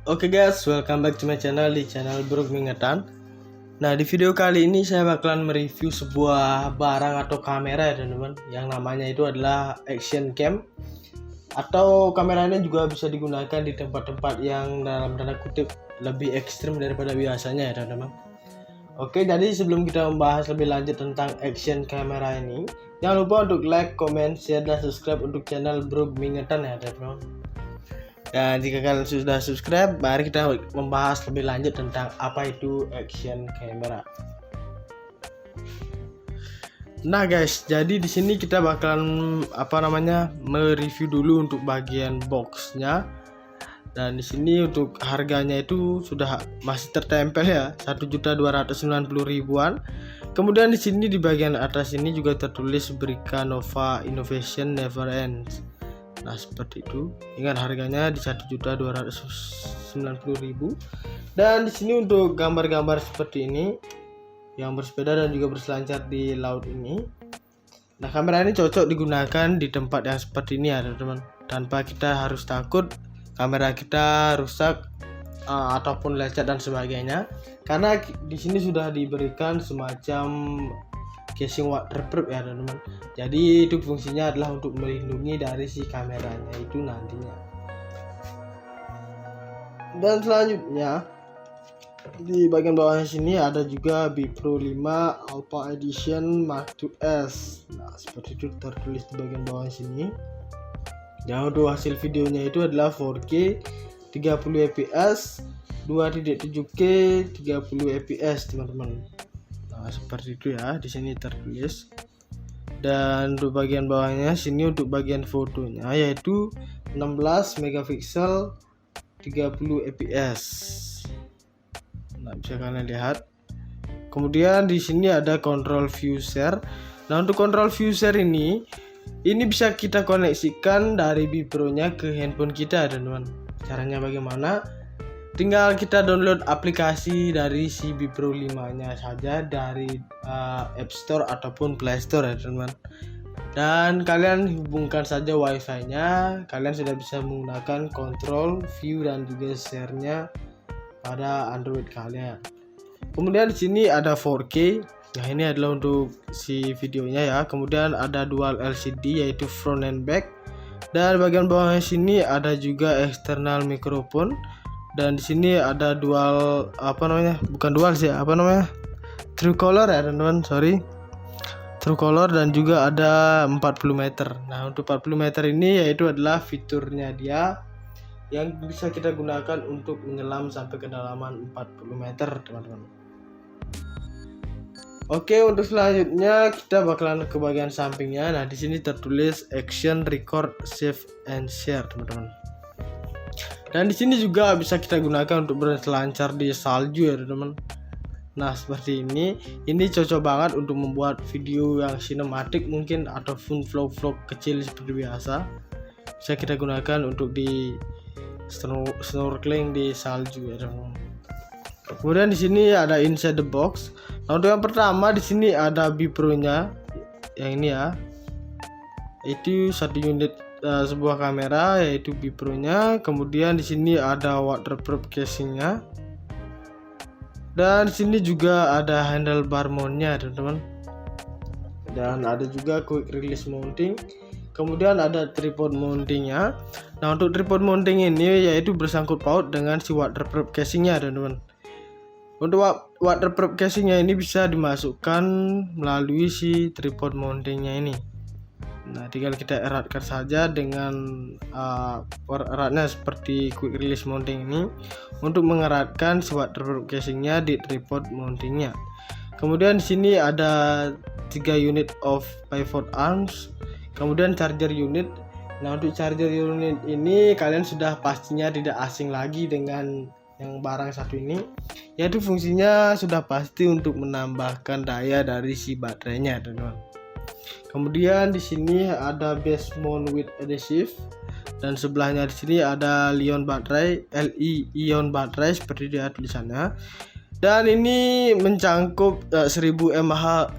Oke guys, welcome back to my channel di channel Bro Mingetan. Nah, di video kali ini saya bakalan mereview sebuah barang atau kamera ya teman-teman, yang namanya itu adalah action cam, atau kameranya juga bisa digunakan di tempat-tempat yang dalam tanda kutip lebih ekstrim daripada biasanya ya teman-teman. Oke, jadi sebelum kita membahas lebih lanjut tentang action kamera ini, jangan lupa untuk like, comment, share, dan subscribe untuk channel Bro Mingetan ya teman-teman. Dan jika kalian sudah subscribe, mari kita membahas lebih lanjut tentang apa itu action camera. Nah guys, jadi di sini kita bakalan mereview dulu untuk bagian boxnya. Dan di sini untuk harganya itu sudah masih tertempel ya, 1.290.000-an. Kemudian di sini di bagian atas ini juga tertulis Brica Nova Innovation Never Ends. Nah seperti itu. Ingat harganya di 1.290.000. Dan di sini untuk gambar-gambar seperti ini yang bersepeda dan juga berselancar di laut ini. Nah kamera ini cocok digunakan di tempat yang seperti ini ya teman-teman, tanpa kita harus takut kamera kita rusak ataupun lecet dan sebagainya, karena di sini sudah diberikan semacam casing waterproof ya teman-teman. Jadi itu fungsinya adalah untuk melindungi dari si kameranya itu nantinya. Dan selanjutnya di bagian bawahnya sini ada juga BPRO 5 Alpha Edition Mark IIs. Nah seperti itu tertulis di bagian bawah sini. Dan untuk hasil videonya itu adalah 4K 30 fps 2.7K 30 fps teman-teman. Nah, seperti itu ya, di sini tertulis. Dan untuk bagian bawahnya sini untuk bagian fotonya yaitu 16 megapiksel 30 fps. Nah, bisa kalian lihat. Kemudian di sini ada control view share. Nah, untuk control view share ini bisa kita koneksikan dari BPRO-nya ke handphone kita teman-teman. Caranya bagaimana? Tinggal kita download aplikasi dari si BPRO 5-nya saja dari App Store ataupun Play Store ya teman-teman. Dan kalian hubungkan saja wifi-nya, kalian sudah bisa menggunakan control, view dan juga share-nya pada Android kalian. Kemudian di sini ada 4K. Nah, ini adalah untuk si videonya ya. Kemudian ada dual LCD yaitu front and back. Dan bagian bawahnya sini ada juga external microphone. Dan di sini ada dual true color ya teman-teman, true color, dan juga ada 40 meter. Nah untuk 40 meter ini yaitu adalah fiturnya dia yang bisa kita gunakan untuk menyelam sampai kedalaman 40 meter teman-teman. Oke, untuk selanjutnya kita bakalan ke bagian sampingnya. Nah di sini tertulis action record save and share teman-teman. Dan di sini juga bisa kita gunakan untuk berselancar di salju ya teman-teman. Nah seperti ini cocok banget untuk membuat video yang sinematik mungkin, ataupun vlog-vlog kecil seperti biasa. Bisa kita gunakan untuk di snorkeling di salju ya teman-teman. Kemudian di sini ada inside the box. Nah untuk yang pertama di sini ada BPRO-nya yang ini ya. Itu satu unit sebuah kamera yaitu BPRO-nya. Kemudian di sini ada waterproof casing-nya. Dan di sini juga ada handlebar mount-nya teman-teman. Dan ada juga quick release mounting. Kemudian ada tripod mounting-nya. Nah untuk tripod mounting ini yaitu bersangkut paut dengan si waterproof casing-nya teman-teman. Untuk waterproof casing-nya ini bisa dimasukkan melalui si tripod mounting-nya ini. Nah tinggal kita eratkan saja dengan eratnya seperti quick release mounting ini untuk mengeratkan si waterproof casing-nya di tripod mounting-nya. Kemudian di sini ada 3 unit of pivot arms. Kemudian charger unit. Nah untuk charger unit ini kalian sudah pastinya tidak asing lagi dengan yang barang satu ini, yaitu fungsinya sudah pasti untuk menambahkan daya dari si baterainya teman-teman. Kemudian di sini ada base mount with adhesive, dan sebelahnya di sini ada Li-ion baterai seperti dia tulisannya. Dan ini mencangkup 1000 mAh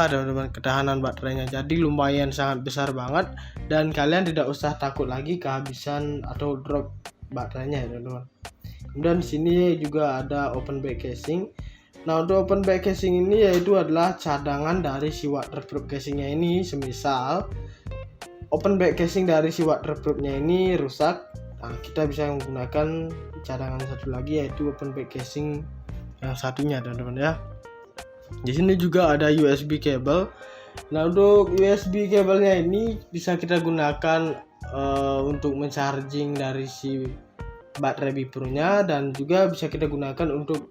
teman-teman ketahanan baterainya. Jadi lumayan sangat besar banget, dan kalian tidak usah takut lagi kehabisan atau drop baterainya ya teman-teman. Kemudian di sini juga ada open back casing. Nah, untuk open back casing ini yaitu adalah cadangan dari si waterproof casingnya ini. Semisal open back casing dari si waterproofnya ini rusak, nah, kita bisa menggunakan cadangan satu lagi yaitu open back casing yang satunya, teman-teman ya. Di sini juga ada USB cable. Nah, untuk USB kabelnya ini bisa kita gunakan untuk mencharging dari si baterai Bipro-nya, dan juga bisa kita gunakan untuk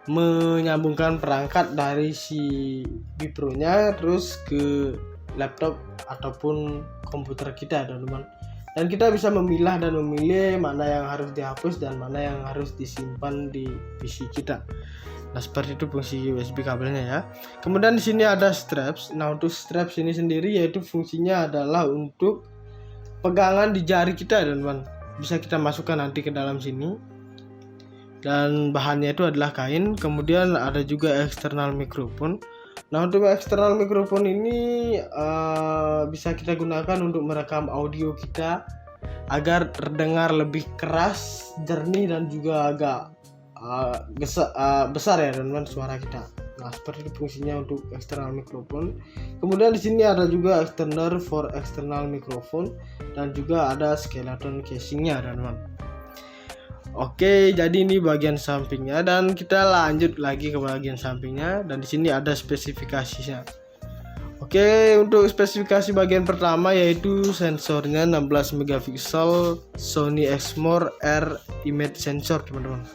menyambungkan perangkat dari si Bipro-nya terus ke laptop ataupun komputer kita, teman-teman. Dan kita bisa memilah dan memilih mana yang harus dihapus dan mana yang harus disimpan di PC kita. Nah, seperti itu fungsi USB kabelnya ya. Kemudian di sini ada straps. Nah, untuk straps ini sendiri yaitu fungsinya adalah untuk pegangan di jari kita, teman-teman. Bisa kita masukkan nanti ke dalam sini. Dan bahannya itu adalah kain. Kemudian ada juga eksternal mikrofon. Nah, untuk eksternal mikrofon ini bisa kita gunakan untuk merekam audio kita agar terdengar lebih keras, jernih, dan juga agak besar ya, teman-teman, suara kita. Nah, seperti itu fungsinya untuk eksternal mikrofon. Kemudian di sini ada juga extender for external mikrofon dan juga ada skeleton casingnya, teman-teman. Oke, jadi ini bagian sampingnya, dan kita lanjut lagi ke bagian sampingnya, dan di sini ada spesifikasinya. Oke, untuk spesifikasi bagian pertama yaitu sensornya 16 megapiksel Sony Exmor R image sensor, teman-teman.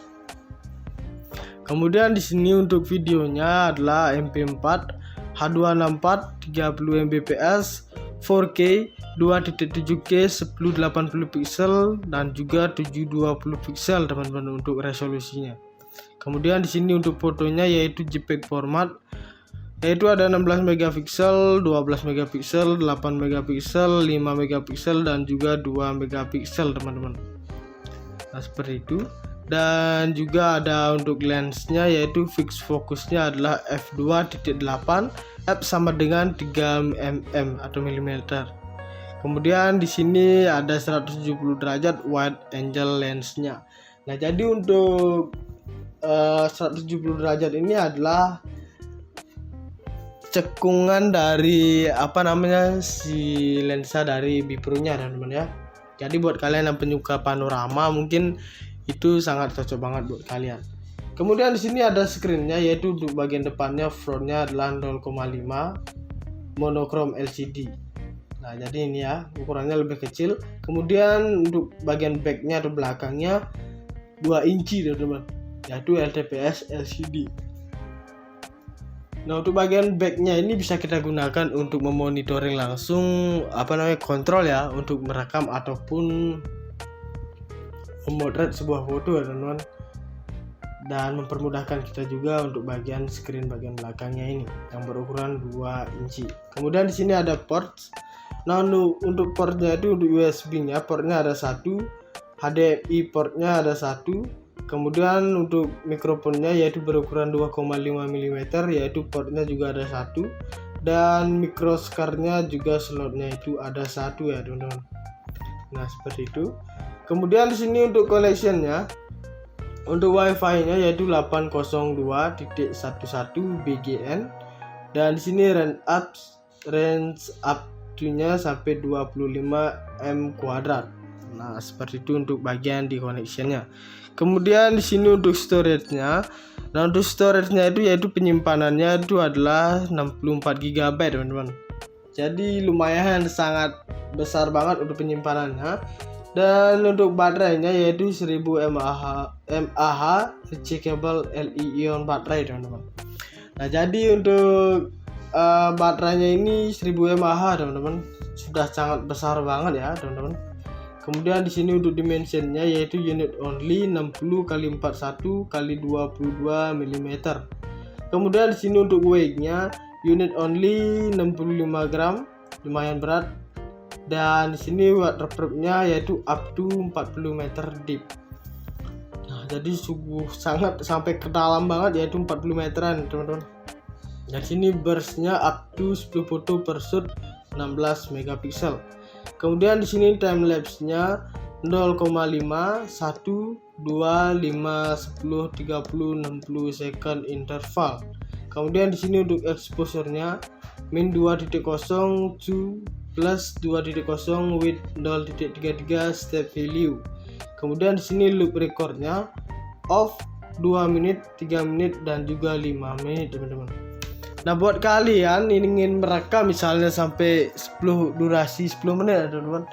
Kemudian di sini untuk videonya adalah MP4 H264 30 Mbps 4K 2.7K 1080 piksel dan juga 720 piksel, teman-teman, untuk resolusinya. Kemudian di sini untuk fotonya yaitu JPEG format, yaitu ada 16 megapiksel, 12 megapiksel, 8 megapiksel, 5 megapiksel dan juga 2 megapiksel, teman-teman. Nah, seperti itu. Dan juga ada untuk lensnya yaitu fix fokusnya adalah f2.8, f sama dengan 3 mm atau milimeter. Kemudian di sini ada 170 derajat wide angle lensnya. Nah, jadi untuk 170 derajat ini adalah cekungan dari si lensa dari Bipro-nya, teman-teman ya. Jadi buat kalian yang penyuka panorama mungkin itu sangat cocok banget buat kalian. Kemudian di sini ada screen-nya yaitu untuk bagian depannya frontnya adalah 0,5 monochrome LCD. Nah, jadi ini ya, ukurannya lebih kecil. Kemudian untuk bagian back-nya atau belakangnya 2 inci, teman-teman, yaitu LTPS LCD. Nah, untuk bagian back-nya ini bisa kita gunakan untuk memonitoring langsung kontrol ya, untuk merekam ataupun memotret sebuah foto ya, teman-teman. Dan mempermudahkan kita juga untuk bagian screen bagian belakangnya ini yang berukuran 2 inci. Kemudian di sini ada port. Nah, untuk portnya itu untuk USB-nya portnya ada 1, HDMI portnya ada 1. Kemudian untuk mikrofonnya yaitu berukuran 2,5 mm yaitu portnya juga ada 1, dan microscarnya juga slotnya itu ada 1 ya, teman-teman. Nah, seperti itu. Kemudian di sini untuk connection-nya, untuk WiFi-nya yaitu 802.11 BGN, dan di sini range up-nya sampai 25 m². Nah, seperti itu untuk bagian di connection-nya. Kemudian di sini untuk storage-nya. Nah, untuk storage-nya itu yaitu penyimpanannya itu adalah 64 GB, teman-teman. Jadi lumayan sangat besar banget untuk penyimpanannya. Dan untuk baterainya yaitu 1000 mAh rechargeable Li-ion baterai, teman-teman. Nah, jadi untuk baterainya ini 1000 mAh, teman-teman. Sudah sangat besar banget ya, teman-teman. Kemudian di sini untuk dimensionnya yaitu unit only 60 x 41 x 22 mm. Kemudian di sini untuk weight-nya unit only 65 gram, lumayan berat. Dan di sini waterproof-nya yaitu up to 40 meter deep. Nah, jadi sungguh sangat sampai ke dalam banget yaitu 40 meteran, teman-teman. Dan sini burst-nya up to 10 foto per shoot 16 megapiksel. Kemudian di sini time lapse-nya 0,5, 1, 2, 5, 10, 30, 60 second interval. Kemudian di sini untuk exposure-nya min 2.0 to plus 2.0 with 0.33 step value. Kemudian di sini loop record-nya off 2 menit, 3 menit dan juga 5 menit, teman-teman. Nah, buat kalian ingin merekam misalnya sampai 10 menit, teman-teman,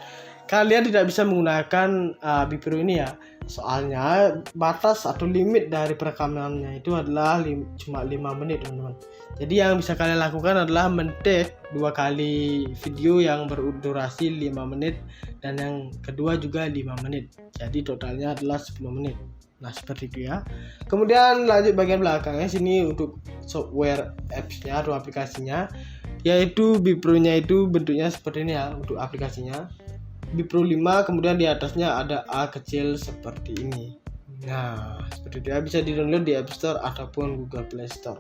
kalian tidak bisa menggunakan Bipro ini ya. Soalnya batas atau limit dari perekamannya itu adalah cuma 5 menit, teman-teman. Jadi yang bisa kalian lakukan adalah men-take 2 kali video yang berdurasi 5 menit dan yang kedua juga 5 menit. Jadi totalnya adalah 10 menit. Nah, seperti itu ya. Kemudian lanjut bagian belakangnya sini untuk software apps-nya atau aplikasinya, yaitu Bipro-nya itu bentuknya seperti ini ya untuk aplikasinya. Bipro 5, kemudian di atasnya ada A kecil seperti ini. Nah, seperti itu ya, bisa di-download di App Store ataupun Google Play Store.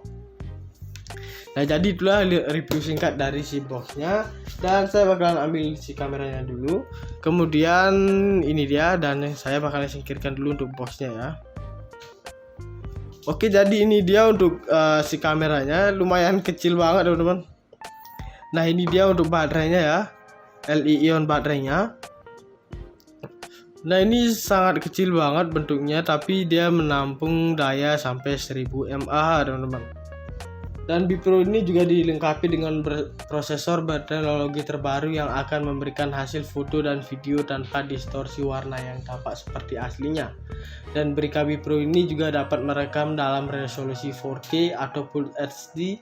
Nah, jadi itulah review singkat dari si boxnya, dan saya bakalan ambil si kameranya dulu. Kemudian ini dia, dan saya bakalan singkirkan dulu untuk boxnya ya. Oke, jadi ini dia untuk si kameranya, lumayan kecil banget, teman-teman. Nah, ini dia untuk baterainya ya, Li-ion baterainya. Nah, ini sangat kecil banget bentuknya, tapi dia menampung daya sampai 1000 mAh, teman-teman. Dan Bipro ini juga dilengkapi dengan prosesor berteknologi terbaru yang akan memberikan hasil foto dan video tanpa distorsi warna yang tampak seperti aslinya. Dan Brika Bipro ini juga dapat merekam dalam resolusi 4K atau Full HD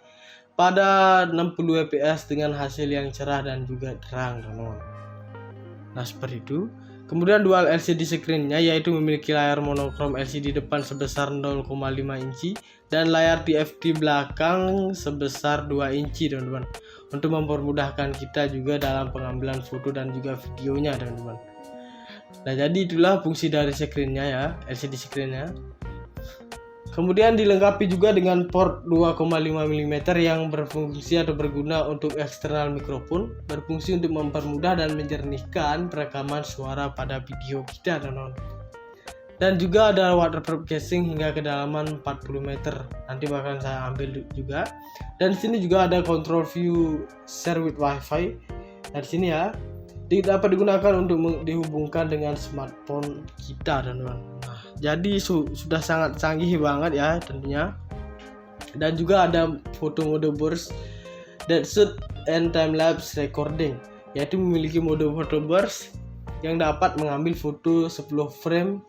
pada 60 fps dengan hasil yang cerah dan juga terang, teman-teman. Nah, seperti itu. Kemudian dual LCD screen-nya, yaitu memiliki layar monokrom LCD depan sebesar 0,5 inci dan layar TFT belakang sebesar 2 inci, teman-teman, untuk mempermudahkan kita juga dalam pengambilan foto dan juga videonya, teman-teman. Nah, jadi itulah fungsi dari screen-nya ya, LCD screen-nya. Kemudian dilengkapi juga dengan port 2,5 mm yang berfungsi atau berguna untuk eksternal mikrofon, berfungsi untuk mempermudah dan menjernihkan perekaman suara pada video kita, teman-teman. Dan juga ada waterproof casing hingga kedalaman 40 meter. Nanti bakal saya ambil juga. Dan di sini juga ada control view share with wifi. Nah, di sini ya, dapat digunakan untuk dihubungkan dengan smartphone kita, teman-teman. Nah, jadi sudah sangat canggih banget ya tentunya. Dan juga ada foto mode burst, dead shoot and time lapse recording, yaitu memiliki mode photo burst yang dapat mengambil foto 10 frame,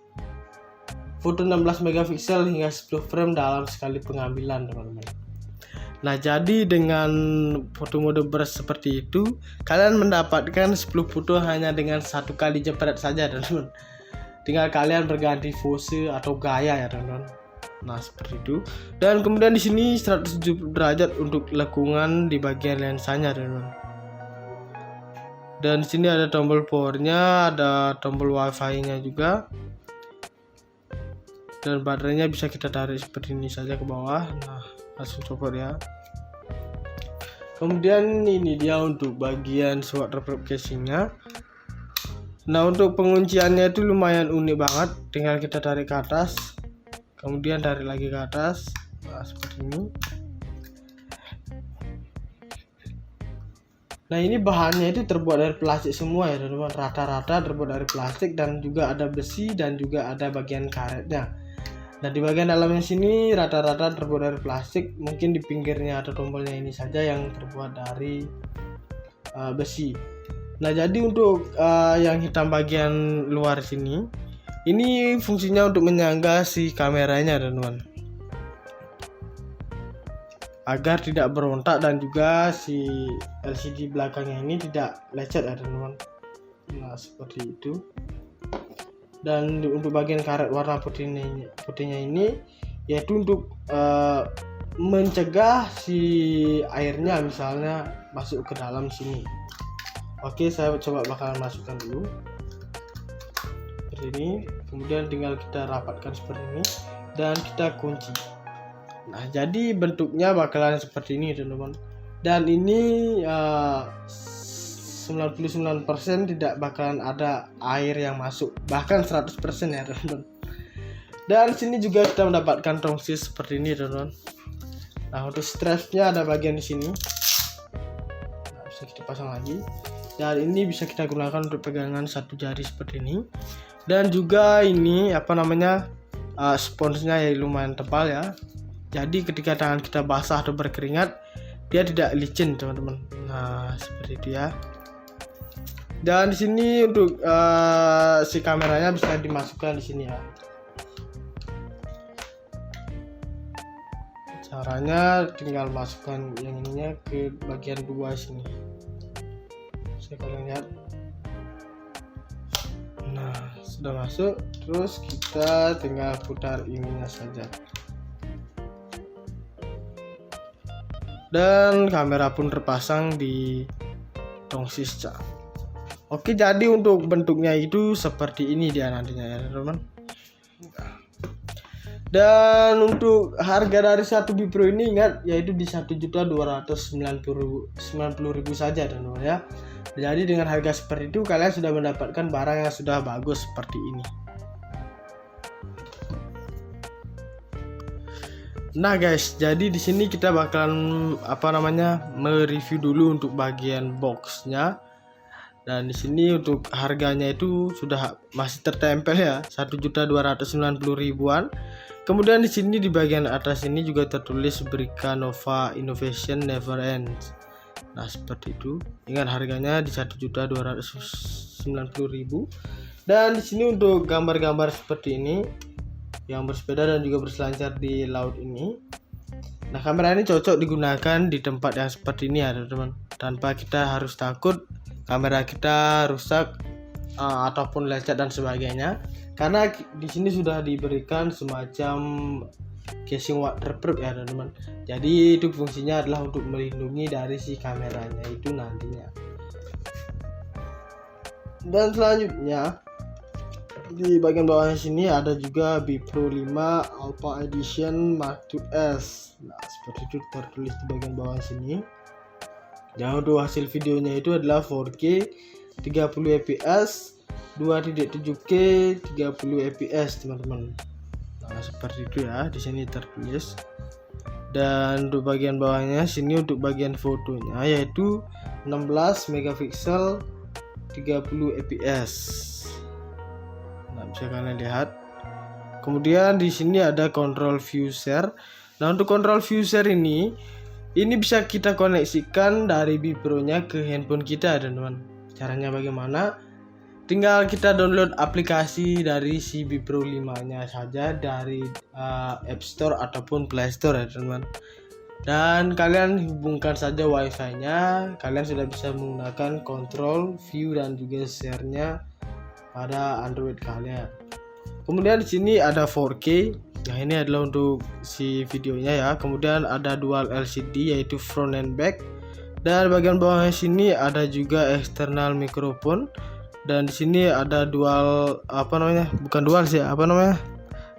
foto 16 megapiksel hingga 10 frame dalam sekali pengambilan, teman-teman. Nah, jadi dengan foto mode burst seperti itu, kalian mendapatkan 10 foto hanya dengan 1 kali jepret saja, teman-teman. Tinggal kalian berganti pose atau gaya ya, teman-teman. Nah, seperti itu. Dan kemudian di sini 170 derajat untuk lekungan di bagian lensanya, teman-teman. Dan di sini ada tombol powernya, ada tombol wifi-nya juga. Dan baterainya bisa kita tarik seperti ini saja ke bawah. Nah, langsung copot ya. Kemudian ini dia untuk bagian waterproof casingnya. Nah, untuk pengunciannya itu lumayan unik banget. Tinggal kita tarik ke atas, kemudian tarik lagi ke atas. Nah, seperti ini. Nah, ini bahannya itu terbuat dari plastik semua ya, teman-teman. Rata-rata terbuat dari plastik dan juga ada besi dan juga ada bagian karetnya. Nah, di bagian dalamnya sini rata-rata terbuat dari plastik. Mungkin di pinggirnya atau tombolnya ini saja yang terbuat dari besi. Nah, jadi untuk yang hitam bagian luar sini, ini fungsinya untuk menyangga si kameranya, teman-teman, agar tidak berontak dan juga si LCD belakangnya ini tidak lecet ya, teman-teman. Nah, seperti itu. Dan untuk bagian karet warna putihnya ini, yaitu untuk mencegah si airnya misalnya masuk ke dalam sini. Oke, saya coba bakalan masukkan dulu seperti ini. Kemudian tinggal kita rapatkan seperti ini dan kita kunci. Nah, jadi bentuknya bakalan seperti ini, teman-teman. Dan ini 99% tidak bakalan ada air yang masuk, bahkan 100% ya teman-teman. Dan sini juga kita mendapatkan tongsis seperti ini teman-teman. Nah, untuk strapnya ada bagian di sini. Nah, bisa kita pasang lagi. Dan ini bisa kita gunakan untuk pegangan satu jari seperti ini. Dan juga ini sponsnya ya lumayan tebal ya. Jadi ketika tangan kita basah atau berkeringat, dia tidak licin teman-teman. Nah, seperti itu ya. Dan di sini untuk si kameranya bisa dimasukkan di sini ya. Caranya tinggal masukkan yang ininya ke bagian 2 sini. Saya kalian lihat. Nah, sudah masuk. Terus kita tinggal putar ininya saja. Dan kamera pun terpasang di tongsisnya. Oke, jadi untuk bentuknya itu seperti ini dia nantinya ya teman-teman. Dan untuk harga dari satu Bipro ini ingat yaitu di 1.290.000 saja teman-teman ya. Jadi dengan harga seperti itu kalian sudah mendapatkan barang yang sudah bagus seperti ini. Nah guys, jadi di sini kita bakalan mereview dulu untuk bagian boxnya. Dan di sini untuk harganya itu sudah masih tertempel ya, 1.290.000-an. Kemudian di sini di bagian atas ini juga tertulis Brica Nova Innovation Never Ends. Nah, seperti itu. Ingat harganya di 1.290.000. Dan di sini untuk gambar-gambar seperti ini yang bersepeda dan juga berselancar di laut ini. Nah, kamera ini cocok digunakan di tempat yang seperti ini ya teman-teman. Tanpa kita harus takut kamera kita rusak ataupun lecet dan sebagainya. Karena di sini sudah diberikan semacam casing waterproof ya teman-teman. Jadi itu fungsinya adalah untuk melindungi dari si kameranya itu nantinya. Dan selanjutnya di bagian bawahnya sini ada juga Bipro 5 Alpha Edition Mark IIs. Nah, seperti itu tertulis di bagian bawah sini. Dan untuk hasil videonya itu adalah 4K 30 fps 2.7K 30 fps teman-teman. Nah, seperti itu ya, di sini tertulis. Dan untuk bagian bawahnya sini untuk bagian fotonya yaitu 16 megapiksel 30 fps. Nah, bisa kalian lihat. Kemudian di sini ada control view share. Nah, untuk control view share ini bisa kita koneksikan dari Bipro-nya ke handphone kita teman-teman. Caranya bagaimana? Tinggal kita download aplikasi dari si Bipro 5-nya saja dari App Store ataupun Play Store ya teman-teman. Dan kalian hubungkan saja wifi-nya, kalian sudah bisa menggunakan control, view dan juga share-nya pada Android kalian. Kemudian di sini ada 4K. Nah, ini adalah untuk si videonya ya. Kemudian ada dual LCD yaitu front and back. Dan bagian bawahnya sini ada juga external microphone. Dan di sini ada dual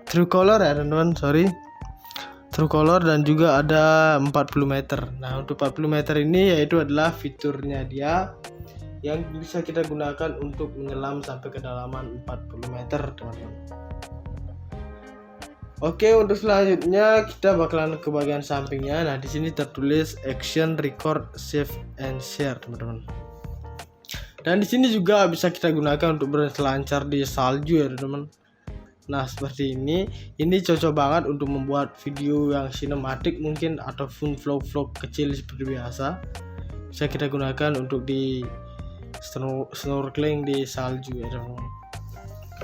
true color ya teman-teman, true color, dan juga ada 40 meter. Nah, untuk 40 meter ini yaitu adalah fiturnya dia yang bisa kita gunakan untuk menyelam sampai kedalaman 40 meter teman-teman. Oke, untuk selanjutnya kita bakalan ke bagian sampingnya. Nah, di sini tertulis action record save and share teman-teman. Dan di sini juga bisa kita gunakan untuk berselancar di salju ya teman-teman. Nah, seperti ini cocok banget untuk membuat video yang sinematik mungkin ataupun vlog-vlog kecil seperti biasa. Bisa kita gunakan untuk di snorkeling di salju ya teman-teman.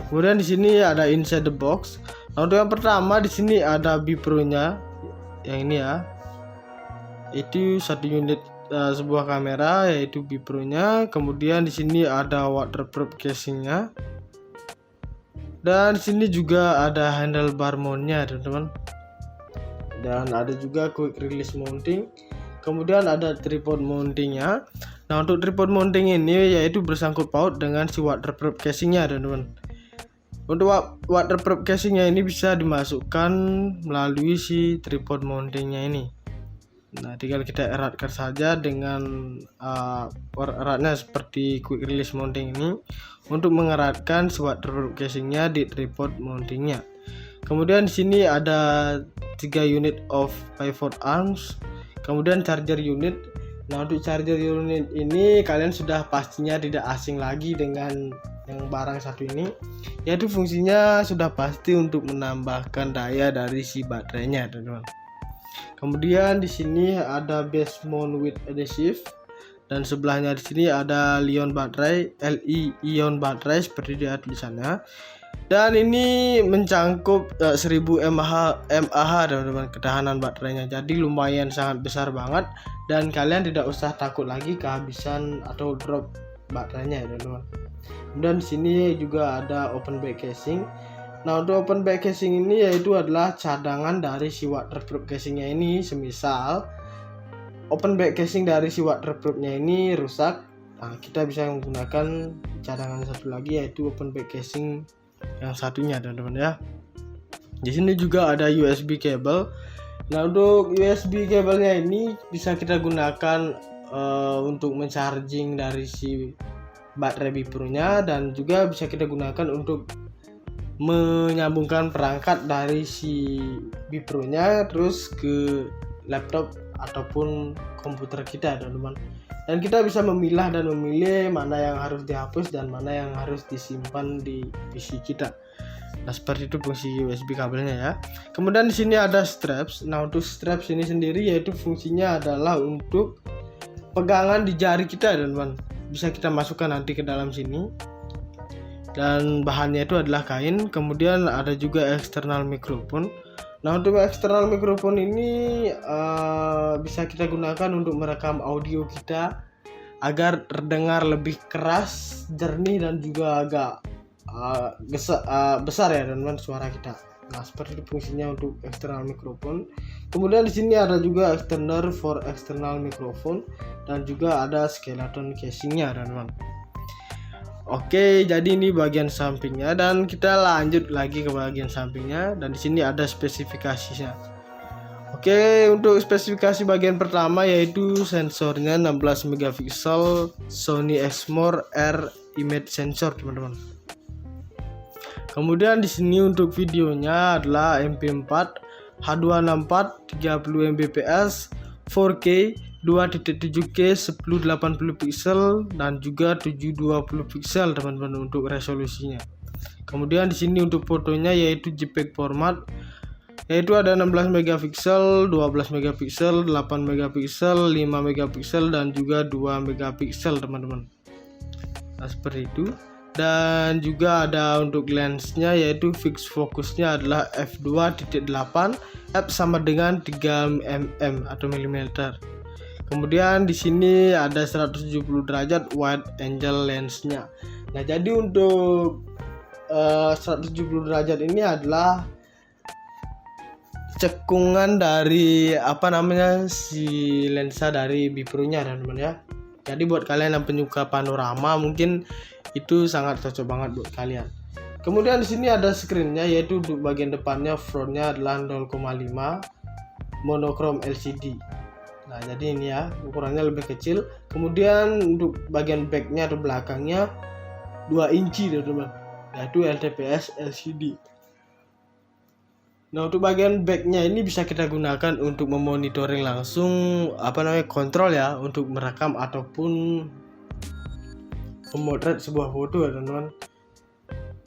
Kemudian di sini ada inside the box. Nah, untuk yang pertama di sini ada Bipro-nya yang ini ya. Itu satu unit sebuah kamera yaitu Bipro-nya. Kemudian di sini ada waterproof casing-nya. Dan di sini juga ada handlebar mount-nya teman-teman. Dan ada juga quick release mounting. Kemudian ada tripod mounting-nya. Nah, untuk tripod mounting ini yaitu bersangkut paut dengan si waterproof casing-nya teman-teman. Untuk waterproof casing-nya ini bisa dimasukkan melalui si tripod mounting-nya ini. Nah, tinggal kita eratkan saja dengan eratnya seperti quick release mounting ini untuk mengeratkan si waterproof casingnya di tripod mountingnya. Kemudian di sini ada 3 unit of pivot arms, kemudian charger unit. Nah, untuk charger unit ini kalian sudah pastinya tidak asing lagi dengan yang barang satu ini, yaitu fungsinya sudah pasti untuk menambahkan daya dari si baterainya, teman-teman. Kemudian di sini ada base mount with adhesive, dan sebelahnya di sini ada Li-ion baterai seperti di tulisannya. Dan ini mencangkup 1000 mAh teman-teman ketahanan baterainya. Jadi lumayan sangat besar banget dan kalian tidak usah takut lagi kehabisan atau drop baterainya, teman-teman. Kemudian di sini juga ada open back casing. Nah, untuk open back casing ini yaitu adalah cadangan dari si waterproof casingnya ini. Semisal open back casing dari si waterproofnya ini rusak, nah, kita bisa menggunakan cadangan satu lagi yaitu open back casing yang satunya, teman-teman ya. Di sini juga ada USB cable. Nah, untuk USB kabelnya ini bisa kita gunakan untuk mencharging dari si baterai Bipro-nya, dan juga bisa kita gunakan untuk menyambungkan perangkat dari si Bipro-nya terus ke laptop ataupun komputer kita, teman-teman. Dan kita bisa memilah dan memilih mana yang harus dihapus dan mana yang harus disimpan di PC kita. Nah, seperti itu fungsi USB kabelnya ya. Kemudian di sini ada straps. Nah, untuk straps ini sendiri yaitu fungsinya adalah untuk pegangan di jari kita, teman-teman. Bisa kita masukkan nanti ke dalam sini. Dan bahannya itu adalah kain. Kemudian ada juga external microphone. Nah, untuk external microphone ini bisa kita gunakan untuk merekam audio kita agar terdengar lebih keras, jernih, dan juga agak besar ya, teman-teman, suara kita. Nah, seperti itu fungsinya untuk external microphone. Kemudian di sini ada juga extender for external microphone dan juga ada skeleton casingnya, teman-teman. Oke, jadi ini bagian sampingnya dan kita lanjut lagi ke bagian sampingnya, dan di sini ada spesifikasinya. Oke, untuk spesifikasi bagian pertama yaitu sensornya 16 megapiksel Sony Exmor R image sensor, teman-teman. Kemudian di sini untuk videonya adalah MP4 H264 30 Mbps 4K 2.7K 1080 pixel dan juga 720 pixel, teman-teman, untuk resolusinya. Kemudian di sini untuk fotonya yaitu JPEG format, yaitu ada 16 megapiksel, 12 megapiksel, 8 megapiksel, 5 megapiksel dan juga 2 megapiksel, teman-teman. Nah, seperti itu. Dan juga ada untuk lensnya yaitu fix fokusnya adalah f2.8, f sama dengan 3 mm atau milimeter. Kemudian di sini ada 170 derajat wide angle lensnya. Nah, jadi untuk 170 derajat ini adalah cekungan dari si lensa dari Bipro-nya, teman-teman ya. Jadi buat kalian yang penyuka panorama mungkin itu sangat cocok banget buat kalian. Kemudian di sini ada screen-nya yaitu untuk bagian depannya frontnya adalah 0,5 monochrome LCD. Nah, jadi ini ya, ukurannya lebih kecil. Kemudian untuk bagian back-nya atau belakangnya 2 inci, teman-teman, yaitu LTPS LCD. Nah, untuk bagian back-nya ini bisa kita gunakan untuk memonitoring langsung kontrol ya, untuk merekam ataupun memotret sebuah foto ya, teman-teman.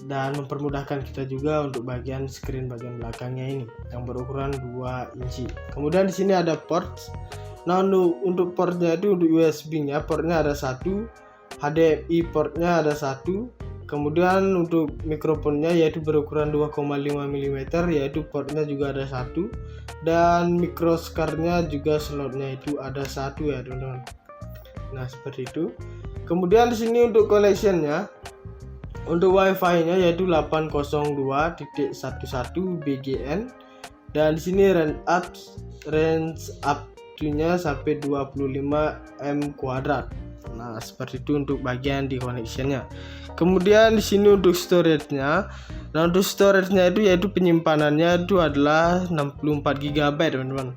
Dan mempermudahkan kita juga untuk bagian screen bagian belakangnya ini yang berukuran 2 inci. Kemudian di sini ada port. Nah, untuk portnya itu untuk USB-nya portnya ada 1, HDMI portnya ada 1. Kemudian untuk mikrofonnya yaitu berukuran 2,5 mm yaitu portnya juga ada 1, dan microscarnya juga slotnya itu ada 1 ya, teman-teman. Nah, seperti itu. Kemudian di sini untuk connection-nya, untuk WiFi-nya yaitu 802.11 BGN, dan di sini range up-nya sampai 25 m². Nah, seperti itu untuk bagian di connection-nya. Kemudian di sini untuk storage-nya. Nah, untuk storage-nya itu yaitu penyimpanannya itu adalah 64 GB, teman-teman.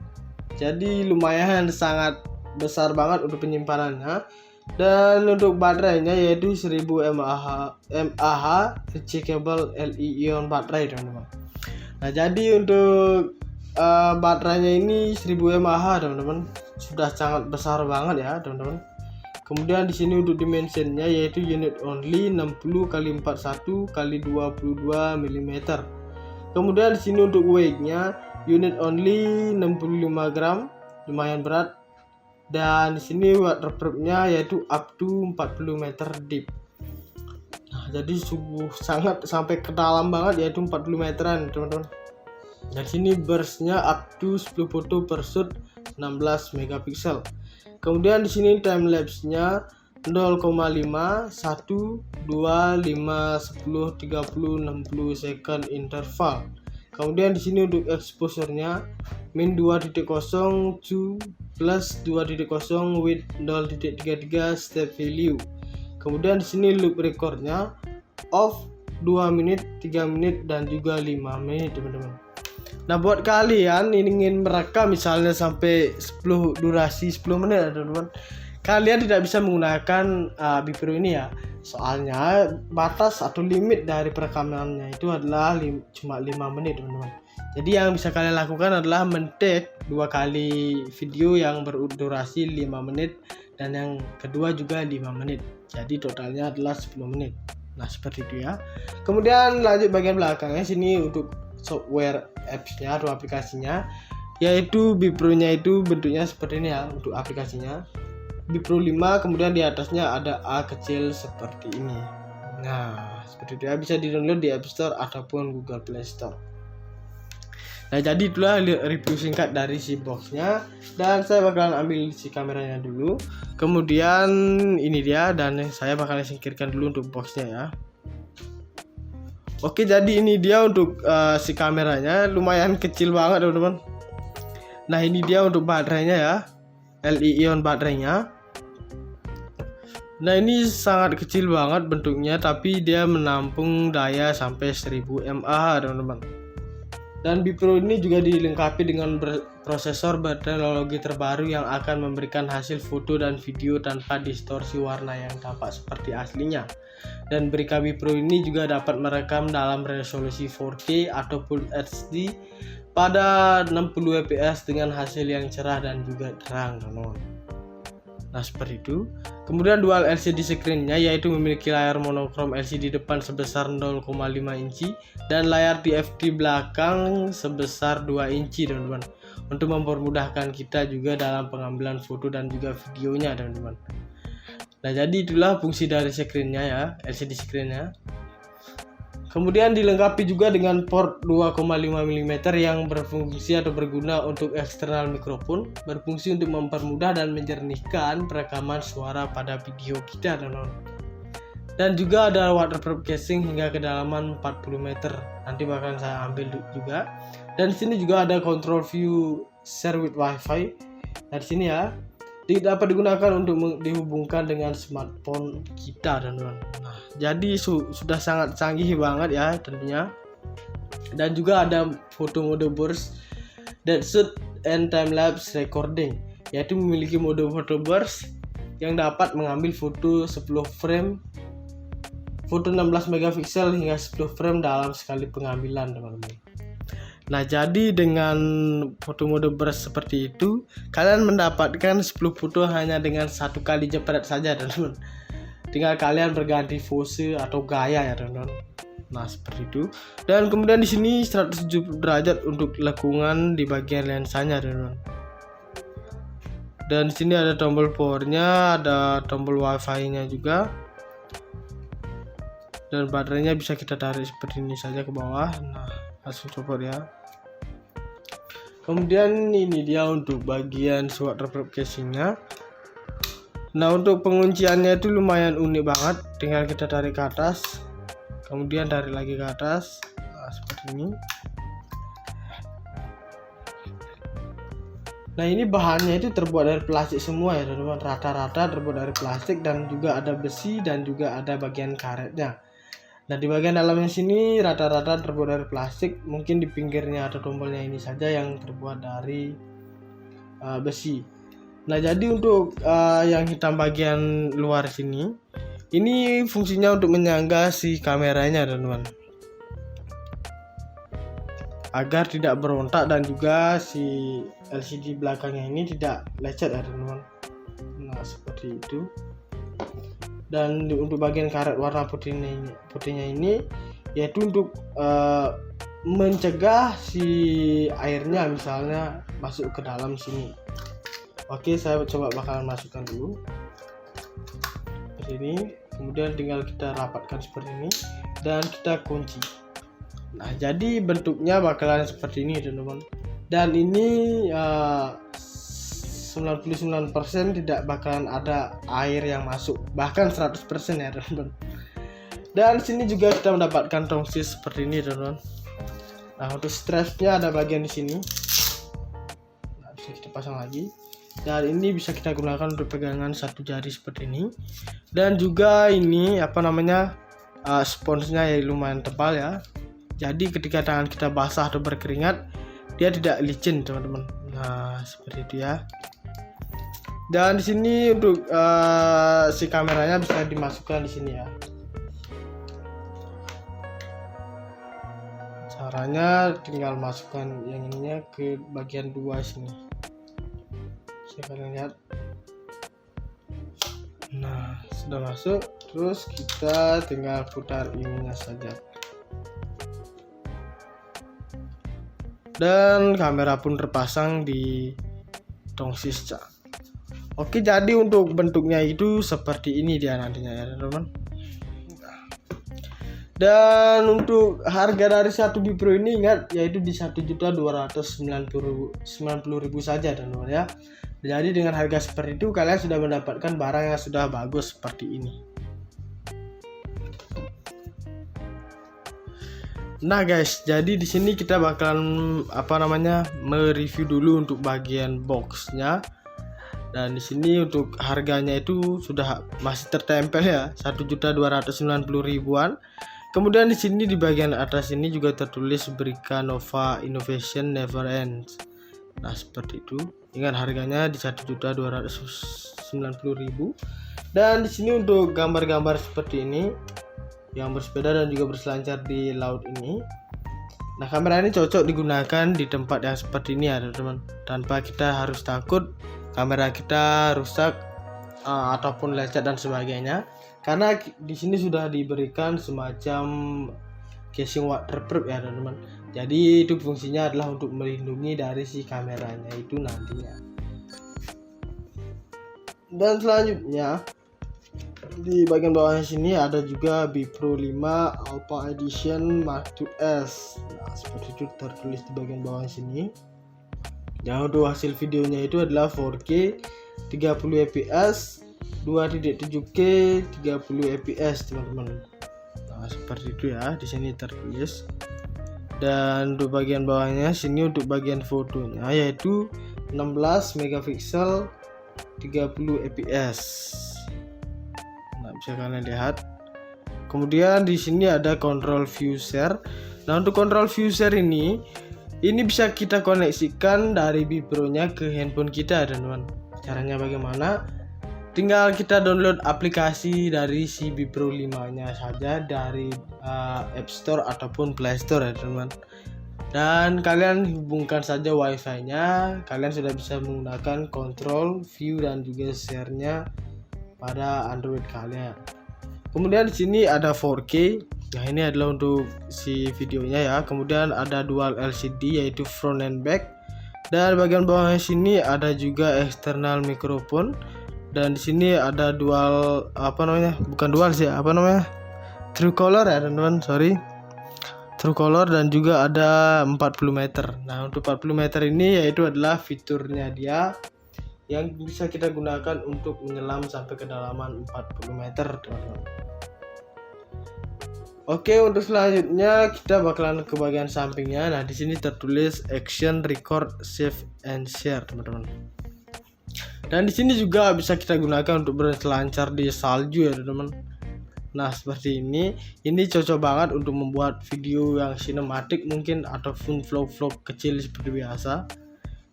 jadi lumayan sangat besar banget untuk penyimpanannya. Dan untuk baterainya yaitu 1000 mAh rechargeable Li-ion baterai teman-teman. Nah jadi untuk baterainya ini 1000 mAh teman-teman, sudah sangat besar banget ya teman-teman. Kemudian di sini untuk dimensionnya yaitu unit only 60 x 41 x 22 mm. Kemudian di sini untuk weight-nya unit only 65 gram, lumayan berat. Dan di sini waterproof-nya yaitu up to 40 meter deep. Nah, jadi sungguh sangat sampai ke dalam banget yaitu 40 meteran, teman-teman. Dan sini burst-nya up to 10 foto per shoot 16 megapiksel. Kemudian di sini time lapse-nya 0,5, 1, 2, 5, 10, 30, 60 second interval. Kemudian di sini untuk exposure-nya min 2.0 to plus 2.0 with 0.33 step value. Kemudian di sini loop record-nya off 2 menit, 3 menit dan juga 5 menit teman-teman. Nah buat kalian ingin merekam misalnya sampai 10 durasi 10 menit ya teman-teman, kalian tidak bisa menggunakan Bipro ini ya. Soalnya batas atau limit dari perekamannya itu adalah cuma 5 menit teman-teman. Jadi yang bisa kalian lakukan adalah men-take 2 kali video yang berdurasi 5 menit dan yang kedua juga 5 menit. Jadi totalnya adalah 10 menit. Nah seperti itu ya. Kemudian lanjut bagian belakangnya sini untuk software apps-nya atau aplikasinya, yaitu Bipro-nya itu bentuknya seperti ini ya untuk aplikasinya. Bipro 5, kemudian di atasnya ada A kecil seperti ini. Nah seperti itu ya, bisa di-download di App Store ataupun Google Play Store. Nah jadi itulah review singkat dari si boxnya, dan saya bakalan ambil si kameranya dulu, kemudian ini dia, dan saya bakalan singkirkan dulu untuk boxnya ya. Oke, jadi ini dia untuk si kameranya, lumayan kecil banget teman-teman. Nah ini dia untuk baterainya ya, Li-ion baterainya. Nah ini sangat kecil banget bentuknya, tapi dia menampung daya sampai 1000 mAh teman-teman. Dan Bipro ini juga dilengkapi dengan prosesor berteknologi terbaru yang akan memberikan hasil foto dan video tanpa distorsi warna yang tampak seperti aslinya. Dan Brika Bipro ini juga dapat merekam dalam resolusi 4K atau Full HD pada 60 fps dengan hasil yang cerah dan juga terang teman-teman. Nah seperti itu. Kemudian dual LCD screen-nya yaitu memiliki layar monokrom LCD depan sebesar 0,5 inci dan layar TFT belakang sebesar 2 inci teman-teman, untuk mempermudahkan kita juga dalam pengambilan foto dan juga videonya teman-teman. Nah jadi itulah fungsi dari screen-nya ya, LCD screen-nya. Kemudian dilengkapi juga dengan port 2,5 mm yang berfungsi atau berguna untuk eksternal mikrofon, berfungsi untuk mempermudah dan menjernihkan perekaman suara pada video kita teman-teman. Dan juga ada waterproof casing hingga kedalaman 40 meter. Nanti bakalan saya ambil juga. Dan di sini juga ada control view share with wifi. Nah di sini ya, dapat digunakan untuk dihubungkan dengan smartphone kita teman-teman. Nah jadi sudah sangat canggih banget ya tentunya. Dan juga ada foto mode burst, dead shoot and time lapse recording, yaitu memiliki mode foto burst yang dapat mengambil foto 10 frame, foto 16 megapiksel hingga 10 frame dalam sekali pengambilan teman-teman. Nah jadi dengan foto mode burst seperti itu, kalian mendapatkan 10 foto hanya dengan 1 kali jepret saja teman-teman. Tinggal kalian berganti pose atau gaya ya teman-teman. Nah seperti itu. Dan kemudian di sini 170 derajat untuk lekungan di bagian lensanya teman-teman. Dan di sini ada tombol powernya, ada tombol wifi-nya juga. Dan baterainya bisa kita tarik seperti ini saja ke bawah. Nah langsung copot ya. Kemudian ini dia untuk bagian waterproof casingnya. Nah untuk pengunciannya itu lumayan unik banget, tinggal kita tarik ke atas, kemudian tarik lagi ke atas, nah, seperti ini. Nah ini bahannya itu terbuat dari plastik semua ya teman-teman, rata-rata terbuat dari plastik dan juga ada besi dan juga ada bagian karetnya. Nah di bagian dalamnya sini rata-rata terbuat dari plastik, mungkin di pinggirnya atau tombolnya ini saja yang terbuat dari besi. Nah, jadi untuk yang hitam bagian luar sini, ini fungsinya untuk menyangga si kameranya, teman-teman, agar tidak berontak dan juga si LCD belakangnya ini tidak lecet ya, teman-teman. Nah, seperti itu. Dan untuk bagian karet warna putihnya ini yaitu untuk mencegah si airnya misalnya masuk ke dalam sini. Oke, saya coba bakalan masukkan dulu ke sini, kemudian tinggal kita rapatkan seperti ini dan kita kunci. Nah, jadi bentuknya bakalan seperti ini, teman-teman. Dan ini 99% tidak bakalan ada air yang masuk, bahkan 100% ya, teman-teman. Dan sini juga kita mendapatkan tongsis seperti ini, teman-teman. Nah, untuk strapnya ada bagian di sini. Nah, bisa kita pasang lagi. Dan ini bisa kita gunakan untuk pegangan satu jari seperti ini. Dan juga ini sponsnya ya lumayan tebal ya. Jadi ketika tangan kita basah atau berkeringat, dia tidak licin, teman-teman. Nah, seperti itu ya. Dan di sini untuk si kameranya bisa dimasukkan di sini ya. Caranya tinggal masukkan yang ininya ke bagian 2 sini. Bisa kalian lihat. Nah, sudah masuk. Terus kita tinggal putar ininya saja. Dan kamera pun terpasang di tongsis. Oke, jadi untuk bentuknya itu seperti ini dia nantinya ya, teman-teman. Dan untuk harga dari satu Bipro ini ingat yaitu di 1.290.000 saja, teman-teman ya. Jadi dengan harga seperti itu kalian sudah mendapatkan barang yang sudah bagus seperti ini. Nah guys, jadi di sini kita bakalan mereview dulu untuk bagian boxnya. Dan di sini untuk harganya itu sudah masih tertempel ya, 1.290.000-an. Kemudian di sini di bagian atas ini juga tertulis Brica Nova Innovation Never Ends. Nah, seperti itu. Ingat harganya di 1.290.000. Dan di sini untuk gambar-gambar seperti ini yang bersepeda dan juga berselancar di laut ini. Nah, kamera ini cocok digunakan di tempat yang seperti ini ya, teman-teman. Tanpa kita harus takut kamera kita rusak ataupun lecet dan sebagainya. Karena di sini sudah diberikan semacam casing waterproof ya, teman-teman. Jadi itu fungsinya adalah untuk melindungi dari si kameranya itu nantinya. Dan selanjutnya di bagian bawahnya sini ada juga Bipro 5 Alpha Edition Mark IIs. Nah, seperti itu tertulis di bagian bawah sini. Dan untuk hasil videonya itu adalah 4K 30 fps 2.7K 30 fps, teman-teman. Nah, seperti itu ya, di sini tertulis. Dan untuk bagian bawahnya sini untuk bagian fotonya yaitu 16 megapiksel 30 fps. Nah, bisa kalian lihat. Kemudian di sini ada control view share. Nah, untuk control view share ini bisa kita koneksikan dari Bipro-nya ke handphone kita, teman-teman. Caranya bagaimana? Tinggal kita download aplikasi dari si Bipro 5-nya saja dari App Store ataupun Play Store ya, teman-teman. Dan kalian hubungkan saja wifi-nya, kalian sudah bisa menggunakan control view dan juga share-nya pada Android kalian. Kemudian di sini ada 4K. Nah, ini adalah untuk si videonya ya. Kemudian ada dual LCD yaitu front and back. Dan bagian bawahnya sini ada juga external microphone. Dan di sini ada dual true color ya, teman-teman. True color dan juga ada 40 meter. Nah, untuk 40 meter ini yaitu adalah fiturnya dia yang bisa kita gunakan untuk menyelam sampai kedalaman 40 meter, teman-teman. Oke, untuk selanjutnya kita bakalan ke bagian sampingnya. Nah, di sini tertulis Action Record Save and Share, teman-teman. Dan di sini juga bisa kita gunakan untuk berselancar di salju ya, teman-teman. Nah, seperti ini. Ini cocok banget untuk membuat video yang sinematik mungkin ataupun vlog-vlog kecil seperti biasa.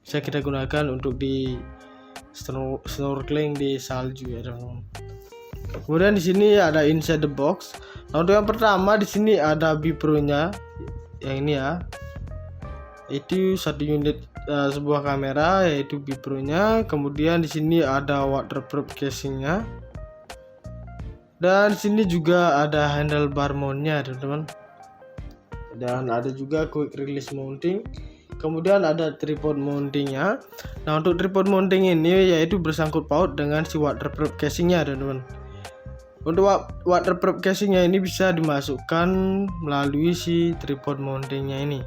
bisa kita gunakan untuk di snorkeling di salju ya teman-teman. Kemudian di sini ada inside the box. Nah, untuk yang pertama di sini ada Bipro-nya yang ini ya. Itu satu unit sebuah kamera yaitu Bipro-nya. Kemudian di sini ada waterproof casing-nya. Dan di sini juga ada handlebar mount-nya teman-teman. Dan ada juga quick release mounting. Kemudian ada tripod mountingnya. Nah, untuk tripod mounting ini yaitu bersangkut paut dengan si waterproof casingnya teman-teman. Untuk waterproof casingnya ini bisa dimasukkan melalui si tripod mountingnya ini.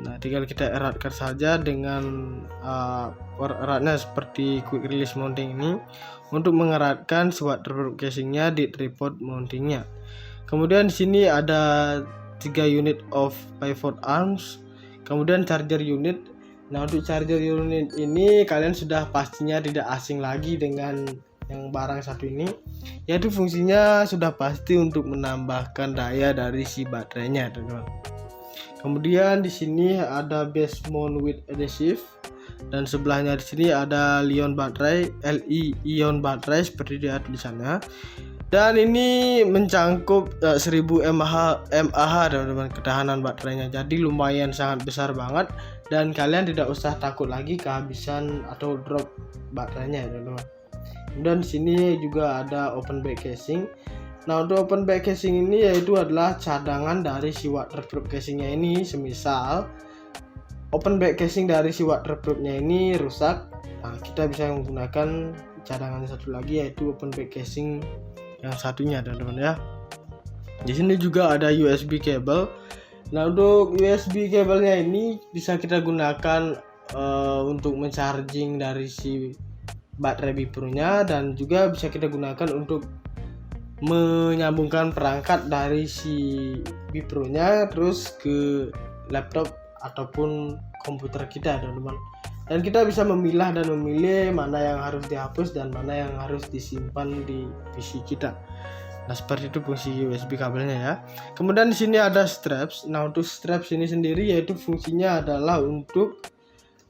Nah, tinggal kita eratkan saja dengan eratnya seperti quick release mounting ini untuk mengeratkan si waterproof casingnya di tripod mountingnya. Kemudian di sini ada 3 unit of pivot arms. Kemudian charger unit. Nah, untuk charger unit ini kalian sudah pastinya tidak asing lagi dengan yang barang satu ini, yaitu fungsinya sudah pasti untuk menambahkan daya dari si baterainya teman-teman. Kemudian di sini ada base mount with adhesive dan sebelahnya di sini ada Li-ion baterai seperti dia tulisannya. Dan ini mencangkup 1000 mAh teman-teman ketahanan baterainya. Jadi lumayan sangat besar banget dan kalian tidak usah takut lagi kehabisan atau drop baterainya teman-teman. Dan di sini juga ada open back casing. Nah, untuk open back casing ini yaitu adalah cadangan dari si waterproof casingnya ini. Semisal open back casing dari si waterproofnya ini rusak, nah kita bisa menggunakan cadangan satu lagi yaitu open back casing yang satunya teman-teman ya. Di sini juga ada USB cable. Nah, untuk USB kabelnya ini bisa kita gunakan untuk mencharging dari si baterai Bipro-nya dan juga bisa kita gunakan untuk menyambungkan perangkat dari si Bipro-nya terus ke laptop ataupun komputer kita teman-teman. Dan kita bisa memilah dan memilih mana yang harus dihapus dan mana yang harus disimpan di PC kita. Nah, seperti itu fungsi USB kabelnya ya. Kemudian di sini ada straps. Nah, untuk straps ini sendiri yaitu fungsinya adalah untuk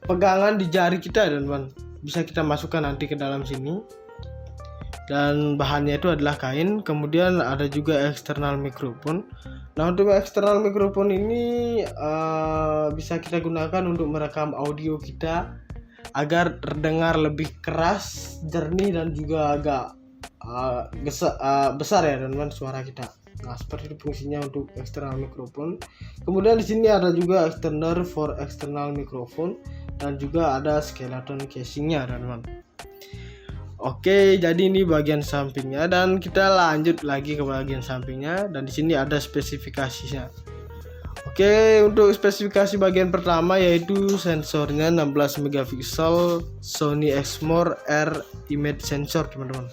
pegangan di jari kita teman-teman. Bisa kita masukkan nanti ke dalam sini. Dan bahannya itu adalah kain. Kemudian ada juga external microphone. Nah, untuk external microphone ini bisa kita gunakan untuk merekam audio kita agar terdengar lebih keras, jernih dan juga agak besar ya teman-teman suara kita. Nah, seperti itu fungsinya untuk external microphone. Kemudian di sini ada juga extender for external microphone dan juga ada skeleton casingnya teman-teman. Oke, jadi ini bagian sampingnya dan kita lanjut lagi ke bagian sampingnya dan di sini ada spesifikasinya. Oke, untuk spesifikasi bagian pertama yaitu sensornya 16 megapiksel Sony Exmor R image sensor teman-teman.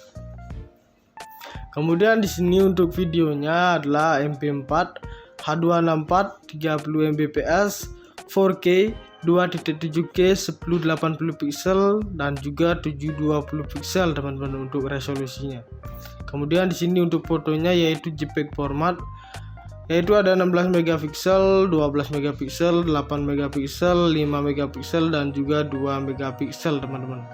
Kemudian di sini untuk videonya adalah MP4 H264 30 Mbps 4K 2.7K 1080 pixel dan juga 720 pixel teman-teman untuk resolusinya. Kemudian di sini untuk fotonya yaitu JPEG format yaitu ada 16 megapiksel, 12 megapiksel, 8 megapiksel, 5 megapiksel dan juga 2 megapiksel teman-teman.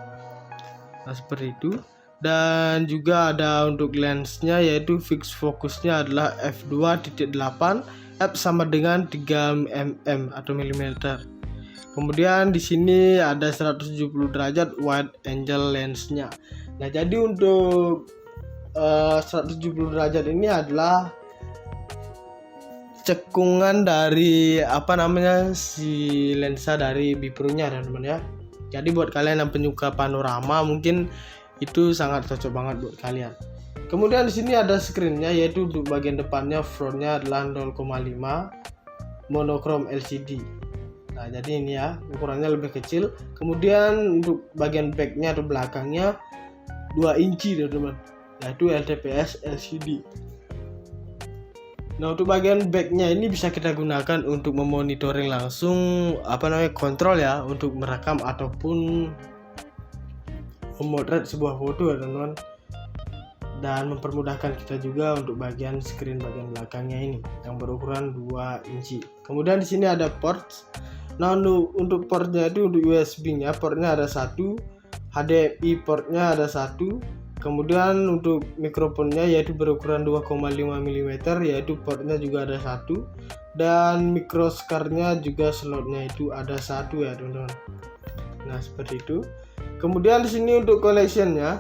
Nah, seperti itu. Dan juga ada untuk lensnya yaitu fix fokusnya adalah f2.8 f sama dengan 3 mm atau milimeter. Kemudian di sini ada 170 derajat wide angle lensnya. Nah, jadi untuk 170 derajat ini adalah cekungan dari si lensa dari Bipro-nya teman-teman ya. Jadi buat kalian yang penyuka panorama mungkin itu sangat cocok banget buat kalian. Kemudian di sini ada screen-nya yaitu untuk bagian depannya frontnya adalah 0,5 monochrome LCD. Nah, jadi ini ya ukurannya lebih kecil. Kemudian untuk bagian back-nya atau belakangnya 2 inci teman-teman, yaitu LTPS LCD. Nah, untuk bagian back-nya ini bisa kita gunakan untuk memonitoring langsung kontrol ya untuk merekam ataupun memotret sebuah foto ya teman-teman. Dan mempermudahkan kita juga untuk bagian screen bagian belakangnya ini yang berukuran 2 inci. Kemudian di sini ada ports. Nah, untuk portnya itu untuk USB-nya portnya ada satu, HDMI portnya ada satu. Kemudian untuk mikrofonnya yaitu berukuran 2,5 mm yaitu portnya juga ada satu, dan microscarnya juga slotnya itu ada satu ya teman-teman. Nah seperti itu. Kemudian di sini untuk connectionnya,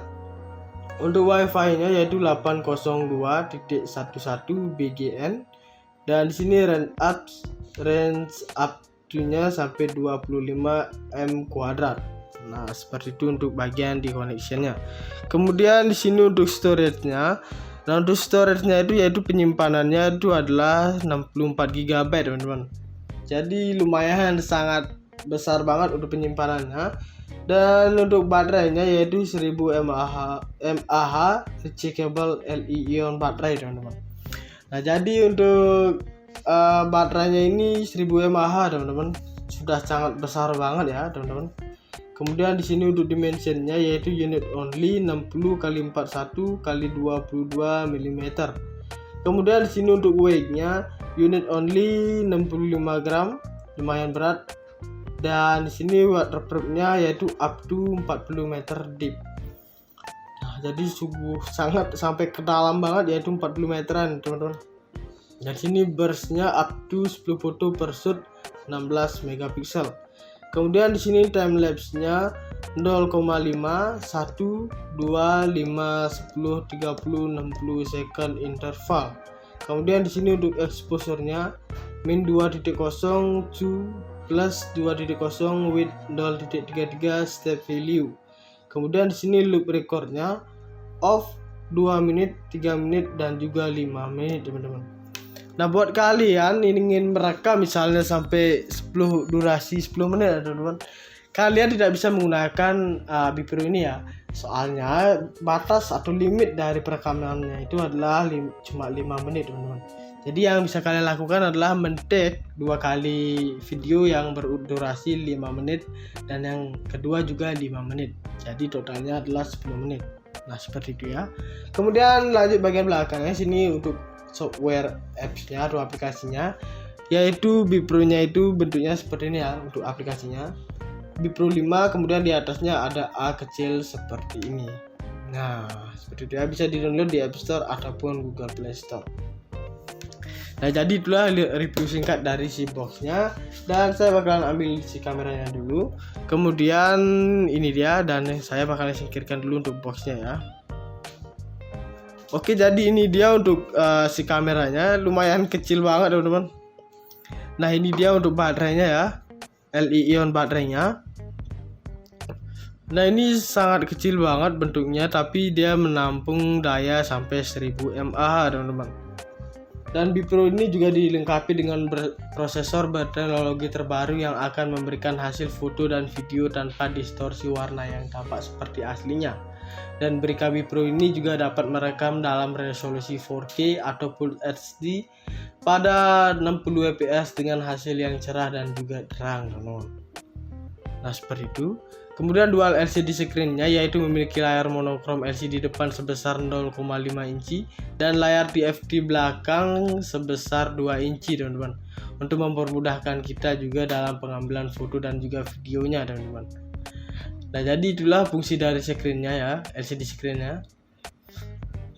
untuk WiFi-nya yaitu 802.11 BGN, dan di sini range up-nya sampai 25 m². Nah, seperti itu untuk bagian di connectionnya. Kemudian di sini untuk storage-nya. Nah, untuk storage-nya itu yaitu penyimpanannya itu adalah 64 GB, teman-teman. Jadi lumayan sangat besar banget untuk penyimpanannya. Dan untuk baterainya yaitu 1000 mAh rechargeable Li-ion baterai, teman-teman. Nah, jadi untuk baterainya ini 1000 mAh, teman-teman. Sudah sangat besar banget ya, teman-teman. Kemudian di sini untuk dimensionnya yaitu unit only 60 x 41 x 22 mm. Kemudian di sini untuk weight-nya unit only 65 gram, lumayan berat. Dan di sini waterproof-nya yaitu up to 40 meter deep. Nah, jadi sungguh sangat sampai ke dalam banget yaitu 40 meteran, teman-teman. Dan sini burst-nya up to 10 foto per shoot 16 megapiksel. Kemudian di sini time lapse-nya 0,5, 1, 2, 5, 10, 30, 60 second interval. Kemudian di sini untuk exposure-nya min 2.0 to plus 2.0 with 0.33 step value. Kemudian di sini loop record-nya off 2 menit, 3 menit dan juga 5 menit, teman-teman. Nah, buat kalian ingin merekam misalnya sampai 10 durasi 10 menit, teman-teman, kalian tidak bisa menggunakan Bipro ini ya. Soalnya batas atau limit dari perekamannya itu adalah cuma 5 menit, teman-teman. Jadi yang bisa kalian lakukan adalah men-take 2 kali video yang berdurasi 5 menit dan yang kedua juga 5 menit. Jadi totalnya adalah 10 menit. Nah, seperti itu ya. Kemudian lanjut bagian belakangnya sini untuk software apps-nya atau aplikasinya, yaitu Bipro-nya itu bentuknya seperti ini ya untuk aplikasinya. Bipro 5, kemudian di atasnya ada A kecil seperti ini. Nah, seperti itu ya, bisa di-download di App Store ataupun Google Play Store. Nah, jadi itulah review singkat dari si box-nya, dan saya bakalan ambil si kameranya dulu. Kemudian ini dia, dan saya bakalan singkirkan dulu untuk box-nya ya. Oke, jadi ini dia untuk si kameranya, lumayan kecil banget, teman-teman. Nah, ini dia untuk baterainya ya, Li-ion baterainya. Nah, ini sangat kecil banget bentuknya, tapi dia menampung daya sampai 1000 mAh, teman-teman. Dan Bipro ini juga dilengkapi dengan prosesor berteknologi terbaru yang akan memberikan hasil foto dan video tanpa distorsi warna yang tampak seperti aslinya. Dan Brika Bipro ini juga dapat merekam dalam resolusi 4K atau Full HD pada 60 fps dengan hasil yang cerah dan juga terang, teman-teman. Nah, seperti itu. Kemudian dual LCD screen-nya yaitu memiliki layar monokrom LCD depan sebesar 0,5 inci dan layar TFT belakang sebesar 2 inci, teman-teman. Untuk mempermudahkan kita juga dalam pengambilan foto dan juga videonya, teman-teman. Nah, jadi itulah fungsi dari screen-nya ya, LCD screen-nya.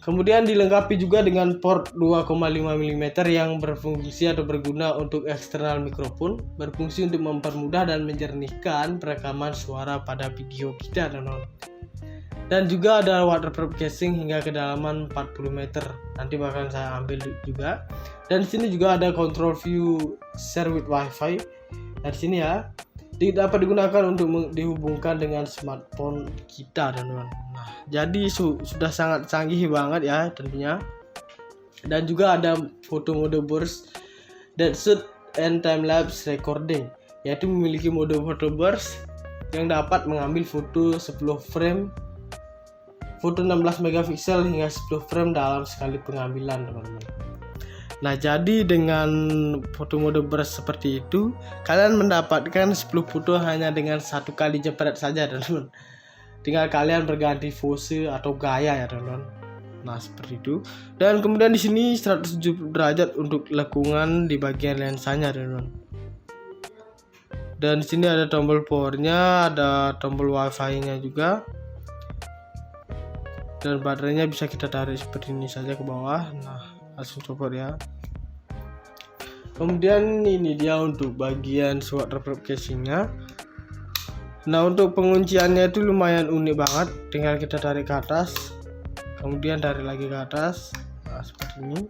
Kemudian dilengkapi juga dengan port 2,5 mm yang berfungsi atau berguna untuk eksternal mikrofon, berfungsi untuk mempermudah dan menjernihkan perekaman suara pada video kita, teman-teman. Dan juga ada waterproof casing hingga kedalaman 40 meter. Nanti bakal saya ambil juga. Dan di sini juga ada control view share with wifi. Nah, di sini ya, dapat digunakan untuk dihubungkan dengan smartphone kita, teman-teman. Nah, jadi sudah sangat canggih banget ya tentunya. Dan juga ada foto mode burst, dead shoot and time lapse recording, yaitu memiliki mode photo burst yang dapat mengambil foto 10 frame, foto 16 megapiksel hingga 10 frame dalam sekali pengambilan, teman-teman. Nah, jadi dengan foto mode burst seperti itu, kalian mendapatkan 10 foto hanya dengan 1 kali jepret saja, teman-teman. Tinggal kalian berganti pose atau gaya ya, teman-teman. Nah, seperti itu. Dan kemudian di sini 170 derajat untuk lekungan di bagian lensanya, teman-teman. Dan di sini ada tombol powernya, ada tombol wifi-nya juga. Dan baterainya bisa kita tarik seperti ini saja ke bawah. Nah, langsung copot ya. Kemudian ini dia untuk bagian SWAT reverb casingnya. Nah, untuk pengunciannya itu lumayan unik banget. Tinggal kita tarik ke atas, kemudian tarik lagi ke atas. Nah, seperti ini.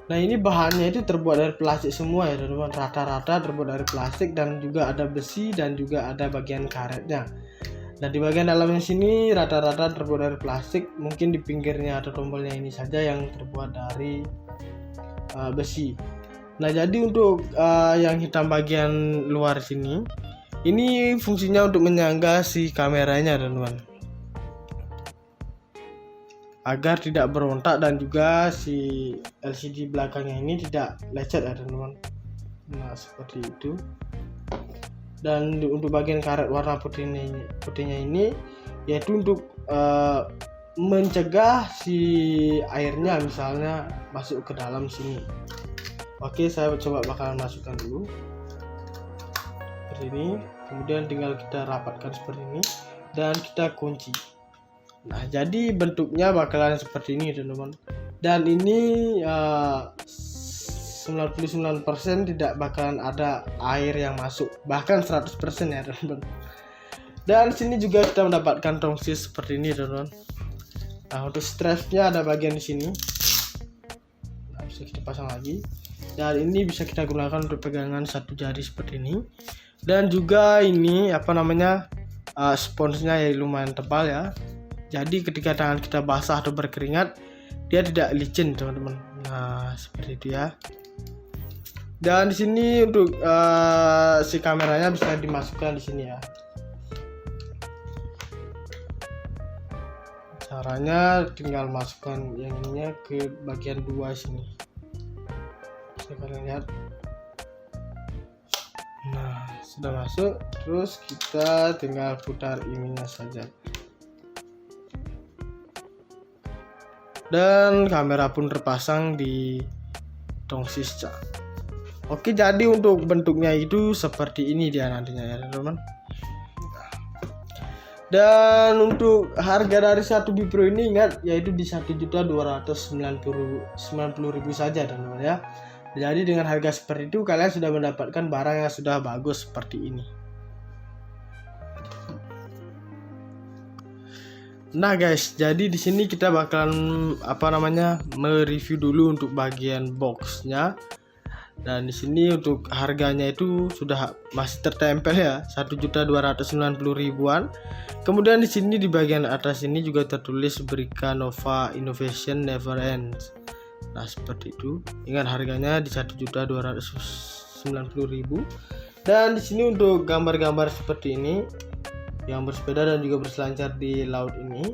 Nah, ini bahannya itu terbuat dari plastik semua ya teman-teman. Rata-rata terbuat dari plastik dan juga ada besi dan juga ada bagian karetnya. Nah, di bagian dalamnya sini rata-rata terbuat dari plastik. Mungkin di pinggirnya atau tombolnya ini saja yang terbuat dari besi. Nah, jadi untuk yang hitam bagian luar sini, ini fungsinya untuk menyangga si kameranya teman-teman, agar tidak berontak dan juga si LCD belakangnya ini tidak lecet ya teman-teman. Nah, seperti itu. Dan untuk bagian karet warna putihnya ini yaitu untuk mencegah si airnya misalnya masuk ke dalam sini. Oke, saya coba bakalan masukkan dulu seperti ini. Kemudian tinggal kita rapatkan seperti ini dan kita kunci. Nah, jadi bentuknya bakalan seperti ini teman-teman. Dan ini 99% tidak bakalan ada air yang masuk, bahkan 100% ya teman-teman. Dan sini juga kita mendapatkan tongsis seperti ini teman-teman. Nah, untuk strapnya ada bagian di sini. Nah, bisa kita pasang lagi. Dan ini bisa kita gunakan untuk pegangan satu jari seperti ini. Dan juga ini sponsnya ya lumayan tebal ya. Jadi ketika tangan kita basah atau berkeringat, dia tidak licin teman-teman. Nah, seperti itu ya. Dan di sini untuk si kameranya bisa dimasukkan di sini ya. Caranya tinggal masukkan yang ininya ke bagian 2 sini. Bisa kalian lihat. Nah, sudah masuk. Terus kita tinggal putar ininya saja. Dan kamera pun terpasang di tongsisnya. Oke, jadi untuk bentuknya itu seperti ini dia nantinya ya teman-teman. Dan untuk harga dari satu Bipro ini ingat yaitu di 1.290.000 saja teman-teman ya. Jadi dengan harga seperti itu kalian sudah mendapatkan barang yang sudah bagus seperti ini. Nah guys, jadi di sini kita bakalan mereview dulu untuk bagian boxnya. Dan di sini untuk harganya itu sudah masih tertempel ya, 1.290.000-an. Kemudian di sini di bagian atas ini juga tertulis Brica Nova Innovation Never Ends. Nah, seperti itu. Ingat harganya di 1.290.000. Dan di sini untuk gambar-gambar seperti ini yang bersepeda dan juga berselancar di laut ini.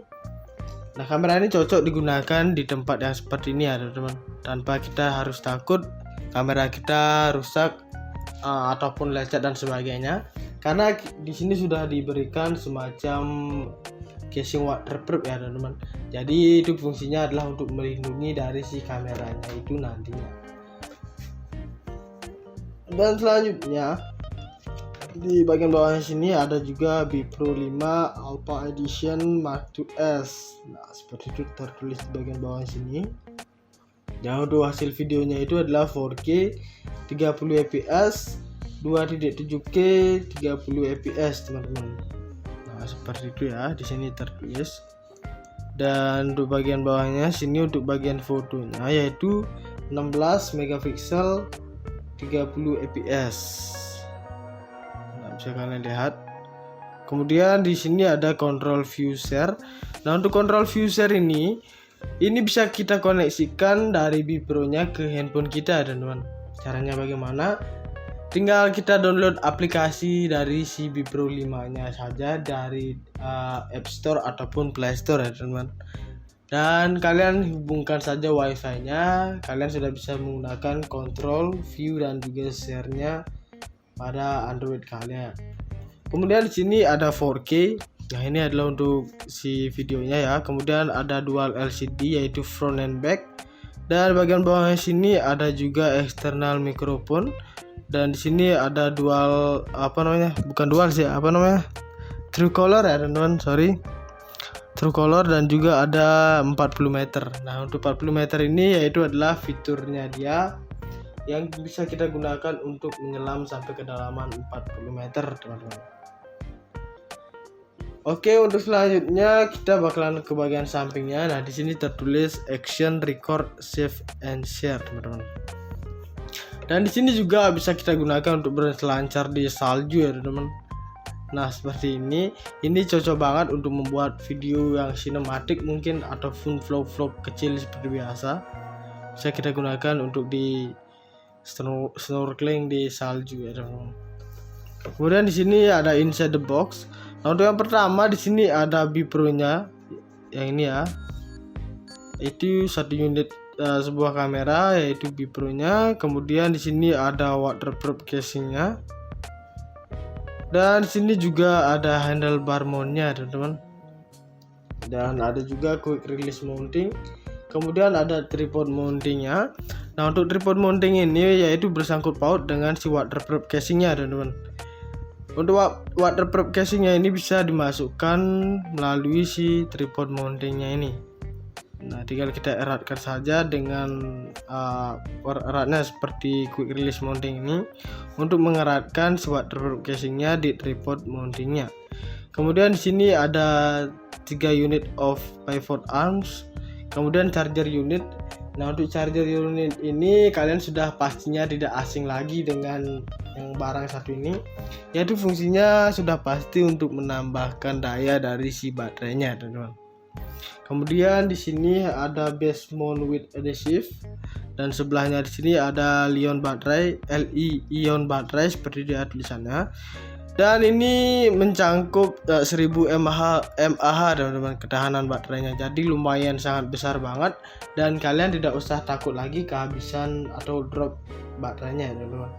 Nah, kamera ini cocok digunakan di tempat yang seperti ini ya teman-teman, tanpa kita harus takut kamera kita rusak ataupun lecet dan sebagainya, karena di sini sudah diberikan semacam casing waterproof ya teman-teman. Jadi itu fungsinya adalah untuk melindungi dari si kameranya itu nantinya. Dan selanjutnya di bagian bawahnya sini ada juga Bipro 5 Alpha Edition Mark IIs. Nah, seperti itu tertulis di bagian bawah sini. Yang untuk hasil videonya itu adalah 4K 30 fps 2.7K 30 fps teman-teman. Nah, seperti itu ya, di sini tertulis. Dan untuk bagian bawahnya sini untuk bagian fotonya yaitu 16 megapiksel 30 fps. Nah, bisa kalian lihat. Kemudian di sini ada control view share. Nah, untuk control view share ini bisa kita koneksikan dari Bipro-nya ke handphone kita teman-teman. Caranya bagaimana? Tinggal kita download aplikasi dari si Bipro 5-nya saja dari App Store ataupun Play Store ya teman-teman. Dan kalian hubungkan saja wifi-nya, kalian sudah bisa menggunakan control view dan juga share-nya pada Android kalian. Kemudian di sini ada 4K. Nah, ini adalah untuk si videonya ya. Kemudian ada dual LCD yaitu front and back. Dan bagian bawahnya sini ada juga eksternal mikrofon, dan di sini ada dual true color ya teman-teman, true color, dan juga ada 40 meter. Nah, untuk 40 meter ini yaitu adalah fiturnya dia yang bisa kita gunakan untuk menyelam sampai kedalaman 40 meter teman-teman. Oke, untuk selanjutnya kita bakalan ke bagian sampingnya. Nah, di sini tertulis action, record, save and share, teman-teman. Dan di sini juga bisa kita gunakan untuk berselancar di salju ya, teman-teman. Nah, seperti ini. Ini cocok banget untuk membuat video yang sinematik mungkin, ataupun vlog-vlog kecil seperti biasa. Bisa kita gunakan untuk di snorkeling di salju ya, teman-teman. Kemudian di sini ada inside the box. Nah, untuk yang pertama di sini ada Bipro-nya yang ini ya. Itu satu unit sebuah kamera yaitu Bipro-nya. Kemudian di sini ada waterproof casing-nya. Dan di sini juga ada handlebar mount-nya, teman-teman. Dan ada juga quick release mounting. Kemudian ada tripod mounting-nya. Nah, untuk tripod mounting ini yaitu bersangkut paut dengan si waterproof casing-nya, teman-teman. Untuk waterproof casingnya ini bisa dimasukkan melalui si tripod mountingnya ini. Nah, tinggal kita eratkan saja dengan eratnya seperti quick release mounting ini untuk mengeratkan si waterproof casingnya di tripod mountingnya. Kemudian di sini ada 3 unit of pivot arms, kemudian charger unit. Nah, untuk charger unit ini kalian sudah pastinya tidak asing lagi dengan yang barang satu ini, yaitu fungsinya sudah pasti untuk menambahkan daya dari si baterainya, teman-teman. Kemudian di sini ada base mount with adhesive, dan sebelahnya di sini ada Li-ion baterai seperti dia tulisannya. Dan ini mencangkup 1000 mAh teman-teman ketahanan baterainya. Jadi lumayan sangat besar banget, dan kalian tidak usah takut lagi kehabisan atau drop baterainya, teman-teman.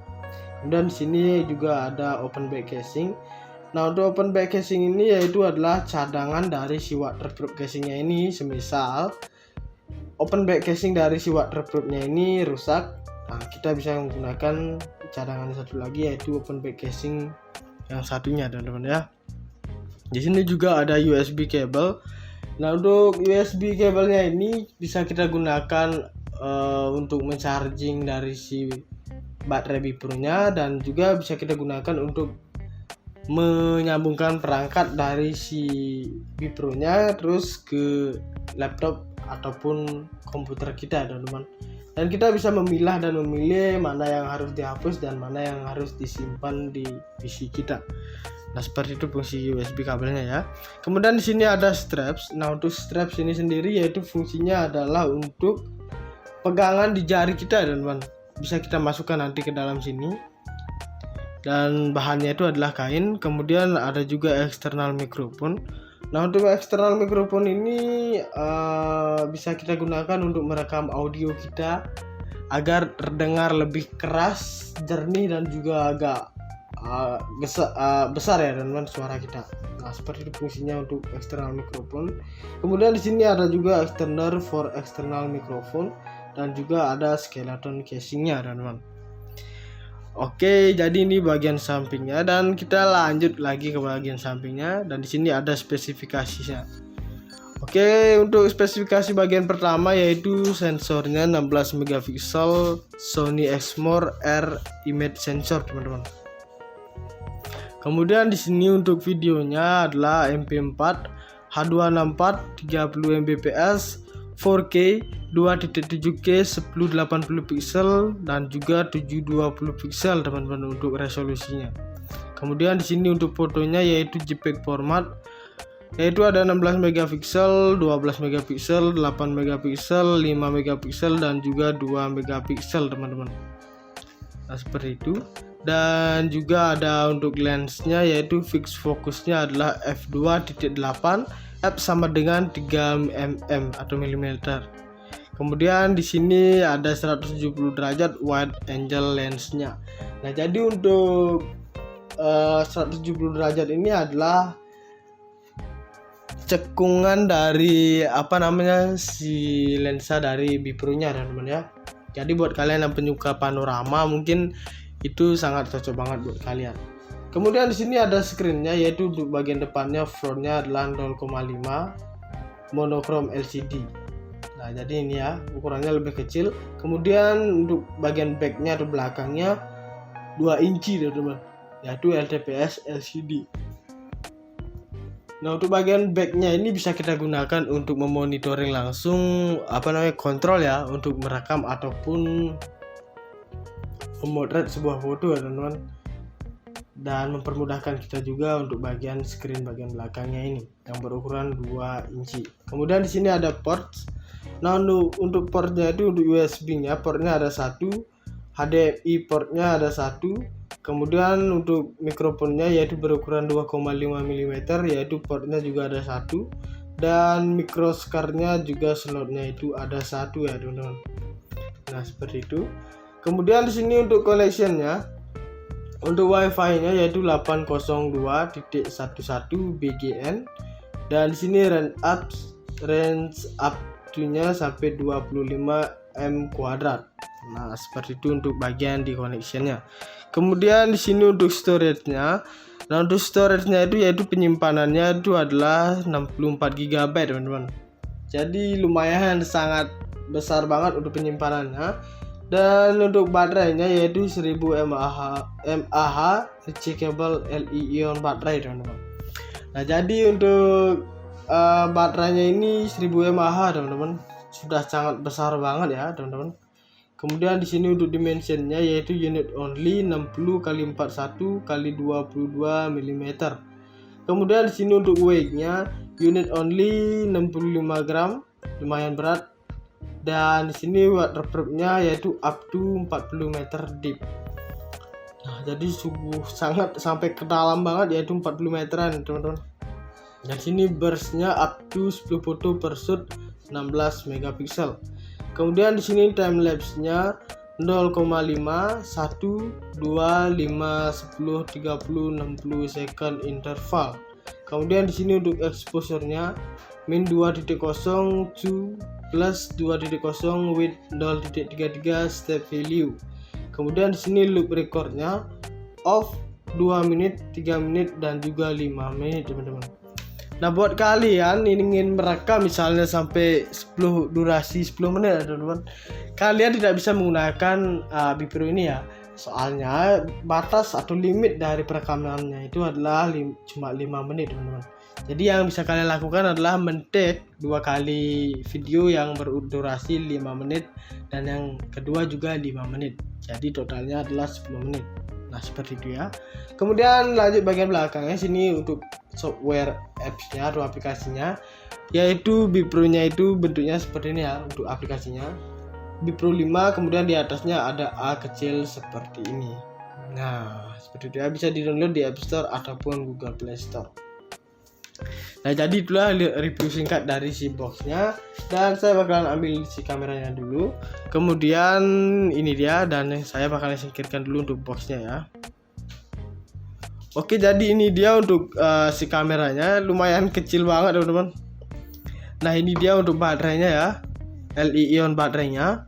Dan di sini juga ada open back casing. Nah, untuk open back casing ini yaitu adalah cadangan dari si waterproof casingnya ini. Semisal open back casing dari si waterproofnya ini rusak, nah kita bisa menggunakan cadangan satu lagi yaitu open back casing yang satunya, teman-teman ya. Di sini juga ada USB cable. Nah, untuk USB kabelnya ini bisa kita gunakan untuk mencharging dari si baterai Bipro-nya, dan juga bisa kita gunakan untuk menyambungkan perangkat dari si Bipro-nya terus ke laptop ataupun komputer kita, teman-teman. Dan kita bisa memilah dan memilih mana yang harus dihapus dan mana yang harus disimpan di PC kita. Nah, seperti itu fungsi USB kabelnya ya. Kemudian di sini ada straps. Nah, untuk straps ini sendiri yaitu fungsinya adalah untuk pegangan di jari kita, teman-teman. Bisa kita masukkan nanti ke dalam sini. Dan bahannya itu adalah kain. Kemudian ada juga eksternal mikrofon. Nah, untuk eksternal mikrofon ini bisa kita gunakan untuk merekam audio kita agar terdengar lebih keras, jernih, dan juga agak besar ya, teman-teman, suara kita. Nah, seperti itu fungsinya untuk eksternal mikrofon. Kemudian di sini ada juga extender for external mikrofon, dan juga ada skeleton casingnya, teman-teman. Oke, jadi ini bagian sampingnya, dan kita lanjut lagi ke bagian sampingnya, dan di sini ada spesifikasinya. Oke, untuk spesifikasi bagian pertama yaitu sensornya 16 megapiksel Sony Exmor R image sensor, teman-teman. Kemudian di sini untuk videonya adalah MP4 H264 30 Mbps 4K 2.7K 1080 pixel dan juga 720 pixel, teman-teman, untuk resolusinya. Kemudian di sini untuk fotonya yaitu JPEG format, yaitu ada 16 megapiksel, 12 megapiksel, 8 megapiksel, 5 megapiksel dan juga 2 megapiksel, teman-teman. Nah, seperti itu. Dan juga ada untuk lensnya yaitu fix fokusnya adalah f2.8, f sama dengan 3 mm atau milimeter. Kemudian di sini ada 170 derajat wide angle lensnya. Nah, jadi untuk 170 derajat ini adalah cekungan dari si lensa dari Bipro-nya teman-teman ya. Jadi buat kalian yang penyuka panorama mungkin itu sangat cocok banget buat kalian. Kemudian di sini ada screen-nya, yaitu untuk bagian depannya frontnya adalah 0,5 monochrome LCD. Nah, jadi ini ya, ukurannya lebih kecil. Kemudian untuk bagian back-nya atau belakangnya 2 inci teman-teman, yaitu LTPS LCD. Nah, untuk bagian back-nya ini bisa kita gunakan untuk memonitoring langsung kontrol ya, untuk merekam ataupun memotret sebuah foto ya teman-teman. Dan mempermudahkan kita juga untuk bagian screen bagian belakangnya ini yang berukuran 2 inci. Kemudian di sini ada port. Nah, untuk portnya itu untuk USB-nya portnya ada 1, HDMI portnya ada 1. Kemudian untuk mikrofonnya yaitu berukuran 2,5 mm, yaitu portnya juga ada 1. Dan microscarnya juga slotnya itu ada 1 ya teman-teman. Nah, seperti itu. Kemudian di sini untuk connection-nya, untuk WiFi-nya yaitu 802.11 BGN, dan di sini range up-nya sampai 25 m². Nah, seperti itu untuk bagian di connection-nya. Kemudian di sini untuk storage-nya. Nah, untuk storage-nya itu yaitu penyimpanannya itu adalah 64 GB teman-teman. Jadi lumayan sangat besar banget untuk penyimpanannya. Dan untuk baterainya yaitu 1000 mAh rechargeable Li-ion baterai teman-teman. Nah, jadi untuk baterainya ini 1000 mAh teman-teman, sudah sangat besar banget ya teman-teman. Kemudian di sini untuk dimensionnya yaitu unit only 60x41 x 22 mm. Kemudian di sini untuk weight-nya unit only 65 gram, lumayan berat. Dan di sini waterproof-nya yaitu up to 40 meter deep. Nah, jadi sungguh sangat sampai ke dalam banget, yaitu 40 meteran teman-teman. Dan sini burst-nya up to 10 foto per shoot 16 megapiksel. Kemudian di sini time lapse-nya 0,5, 1, 2, 5, 10, 30, 60 second interval. Kemudian di sini untuk exposure-nya min 2.0 to plus 2.0 with 0.33 step value. Kemudian di sini loop recordnya off 2 menit, 3 menit dan juga 5 menit teman-teman. Nah, buat kalian ingin merekam misalnya sampai 10 menit teman-teman, kalian tidak bisa menggunakan Bipro ini ya. Soalnya batas atau limit dari perekamannya itu adalah cuma 5 menit teman-teman. Jadi yang bisa kalian lakukan adalah men-take 2 kali video yang berdurasi 5 menit dan yang kedua juga 5 menit. Jadi totalnya adalah 10 menit. Nah, seperti itu ya. Kemudian lanjut bagian belakangnya sini untuk software apps-nya atau aplikasinya, yaitu Bipro-nya itu bentuknya seperti ini ya untuk aplikasinya. Bipro 5, kemudian di atasnya ada A kecil seperti ini. Nah, seperti itu ya, bisa di-download di App Store ataupun Google Play Store. Nah, jadi itulah review singkat dari si boxnya, dan saya bakalan ambil si kameranya dulu. Kemudian ini dia, dan saya bakalan singkirkan dulu untuk boxnya ya. Oke, jadi ini dia untuk si kameranya, lumayan kecil banget teman-teman. Nah, ini dia untuk baterainya ya, Li-ion baterainya.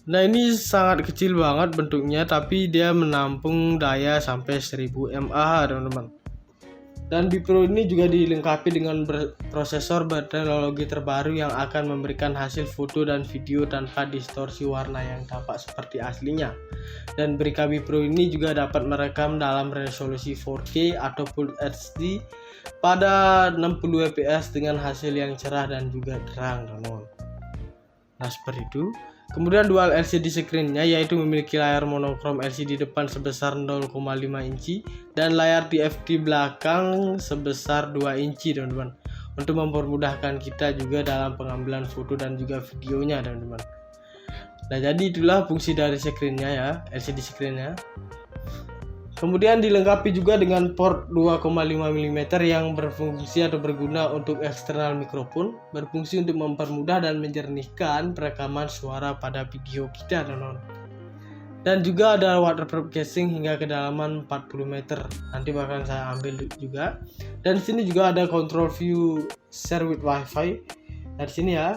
Nah, ini sangat kecil banget bentuknya, tapi dia menampung daya sampai 1000 mAh teman-teman. Dan Bipro ini juga dilengkapi dengan prosesor berteknologi terbaru yang akan memberikan hasil foto dan video tanpa distorsi warna yang tampak seperti aslinya. Dan Brika Bipro ini juga dapat merekam dalam resolusi 4K atau Full HD pada 60 fps dengan hasil yang cerah dan juga terang teman-teman. Nah, seperti itu. Kemudian dual LCD screen-nya yaitu memiliki layar monokrom LCD depan sebesar 0,5 inci dan layar TFT belakang sebesar 2 inci teman-teman, untuk mempermudahkan kita juga dalam pengambilan foto dan juga videonya teman-teman. Nah, jadi itulah fungsi dari screen-nya ya, LCD screen-nya. Kemudian dilengkapi juga dengan port 2,5 mm yang berfungsi atau berguna untuk eksternal mikrofon, berfungsi untuk mempermudah dan menjernihkan perekaman suara pada video kita teman-teman. Dan juga ada waterproof casing hingga kedalaman 40 meter. Nanti bakalan saya ambil juga. Dan di sini juga ada control view share with wifi. Dari sini ya,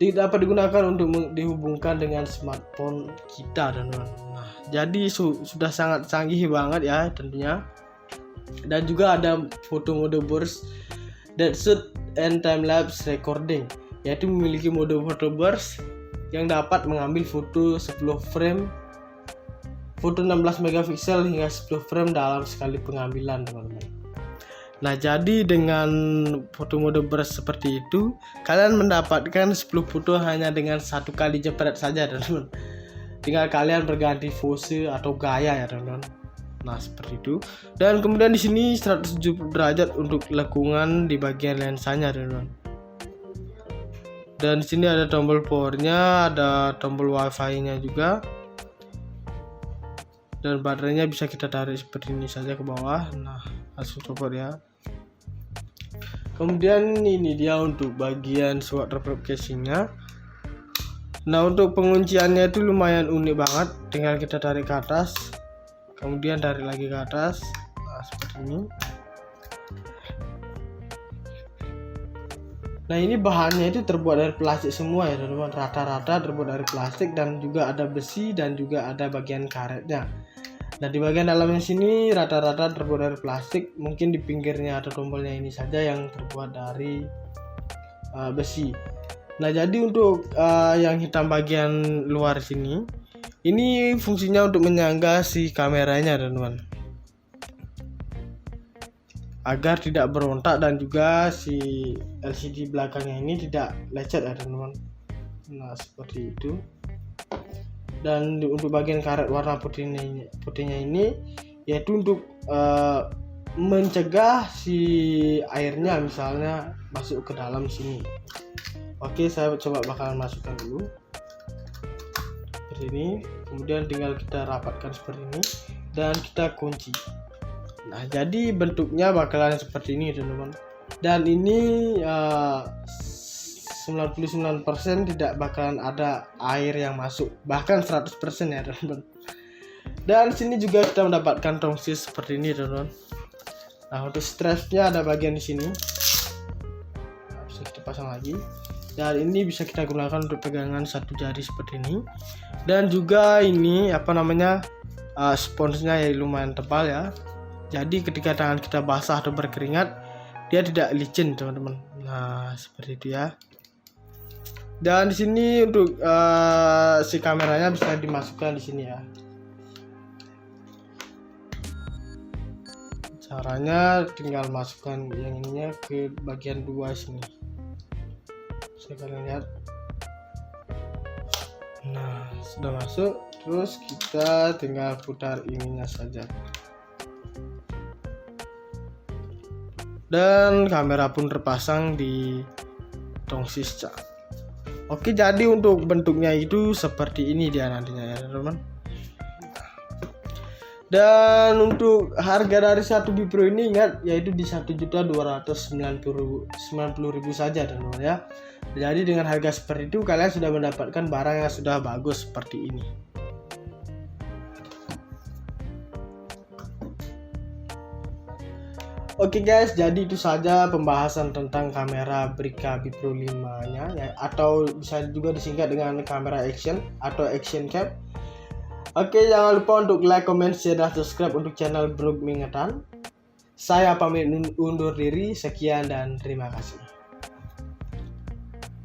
dapat digunakan untuk dihubungkan dengan smartphone kita, teman-teman. Nah, jadi sudah sangat canggih banget ya tentunya. Dan juga ada foto mode burst, dead shoot and time lapse recording, yaitu memiliki mode photo burst yang dapat mengambil foto 10 frame, foto 16 megapiksel hingga 10 frame dalam sekali pengambilan, teman-teman. Nah, jadi dengan foto mode burst seperti itu, kalian mendapatkan 10 foto hanya dengan satu kali jepret saja, teman-teman. Tinggal kalian berganti pose atau gaya ya, teman-teman. Nah, seperti itu. Dan kemudian di sini 170 derajat untuk lengkungan di bagian lensanya, teman-teman. Dan di sini ada tombol powernya, ada tombol wifi-nya juga. Dan baterainya bisa kita tarik seperti ini saja ke bawah. Nah, langsung copot ya. Kemudian ini dia untuk bagian waterproof casingnya. Nah, untuk pengunciannya itu lumayan unik banget. Tinggal kita tarik ke atas, kemudian tarik lagi ke atas. Nah, seperti ini. Nah, ini bahannya itu terbuat dari plastik semua ya, teman-teman. Rata-rata terbuat dari plastik dan juga ada besi dan juga ada bagian karetnya. Nah, di bagian dalamnya sini rata-rata terbuat dari plastik. Mungkin di pinggirnya atau tombolnya ini saja yang terbuat dari besi. Nah, jadi untuk yang hitam bagian luar sini, ini fungsinya untuk menyangga si kameranya, teman-teman, agar tidak berontak dan juga si LCD belakangnya ini tidak lecet ya, teman-teman. Nah, seperti itu. Dan untuk bagian karet warna putihnya ini yaitu untuk mencegah si airnya misalnya masuk ke dalam sini. Oke, saya coba bakalan masukkan dulu seperti ini. Kemudian tinggal kita rapatkan seperti ini dan kita kunci. Nah, jadi bentuknya bakalan seperti ini, teman-teman. Dan ini 99% tidak bakalan ada air yang masuk, bahkan 100% ya, teman-teman. Dan sini juga kita mendapatkan tongsis seperti ini, teman-teman. Nah, untuk strapnya ada bagian di sini. Nah, bisa kita pasang lagi. Dan ini bisa kita gunakan untuk pegangan satu jari seperti ini. Dan juga ini sponsnya ya lumayan tebal ya. Jadi ketika tangan kita basah atau berkeringat, dia tidak licin, teman-teman. Nah, seperti itu ya. Dan di sini untuk si kameranya bisa dimasukkan di sini ya. Caranya tinggal masukkan yang ininya ke bagian 2 sini. Bisa kalian lihat. Nah, sudah masuk. Terus kita tinggal putar ininya saja. Dan kamera pun terpasang di tongsis cat. Oke, jadi untuk bentuknya itu seperti ini dia nantinya ya, teman-teman. Dan untuk harga dari satu Bipro ini ingat yaitu di 1.290.000 saja, teman-teman ya. Jadi dengan harga seperti itu kalian sudah mendapatkan barang yang sudah bagus seperti ini. Oke guys, jadi itu saja pembahasan tentang kamera Brica Bipro 5-nya ya, atau bisa juga disingkat dengan kamera action atau action cam. Oke, jangan lupa untuk like, comment, share, dan subscribe untuk channel Blog Mingetan. Saya pamit undur diri, sekian dan terima kasih.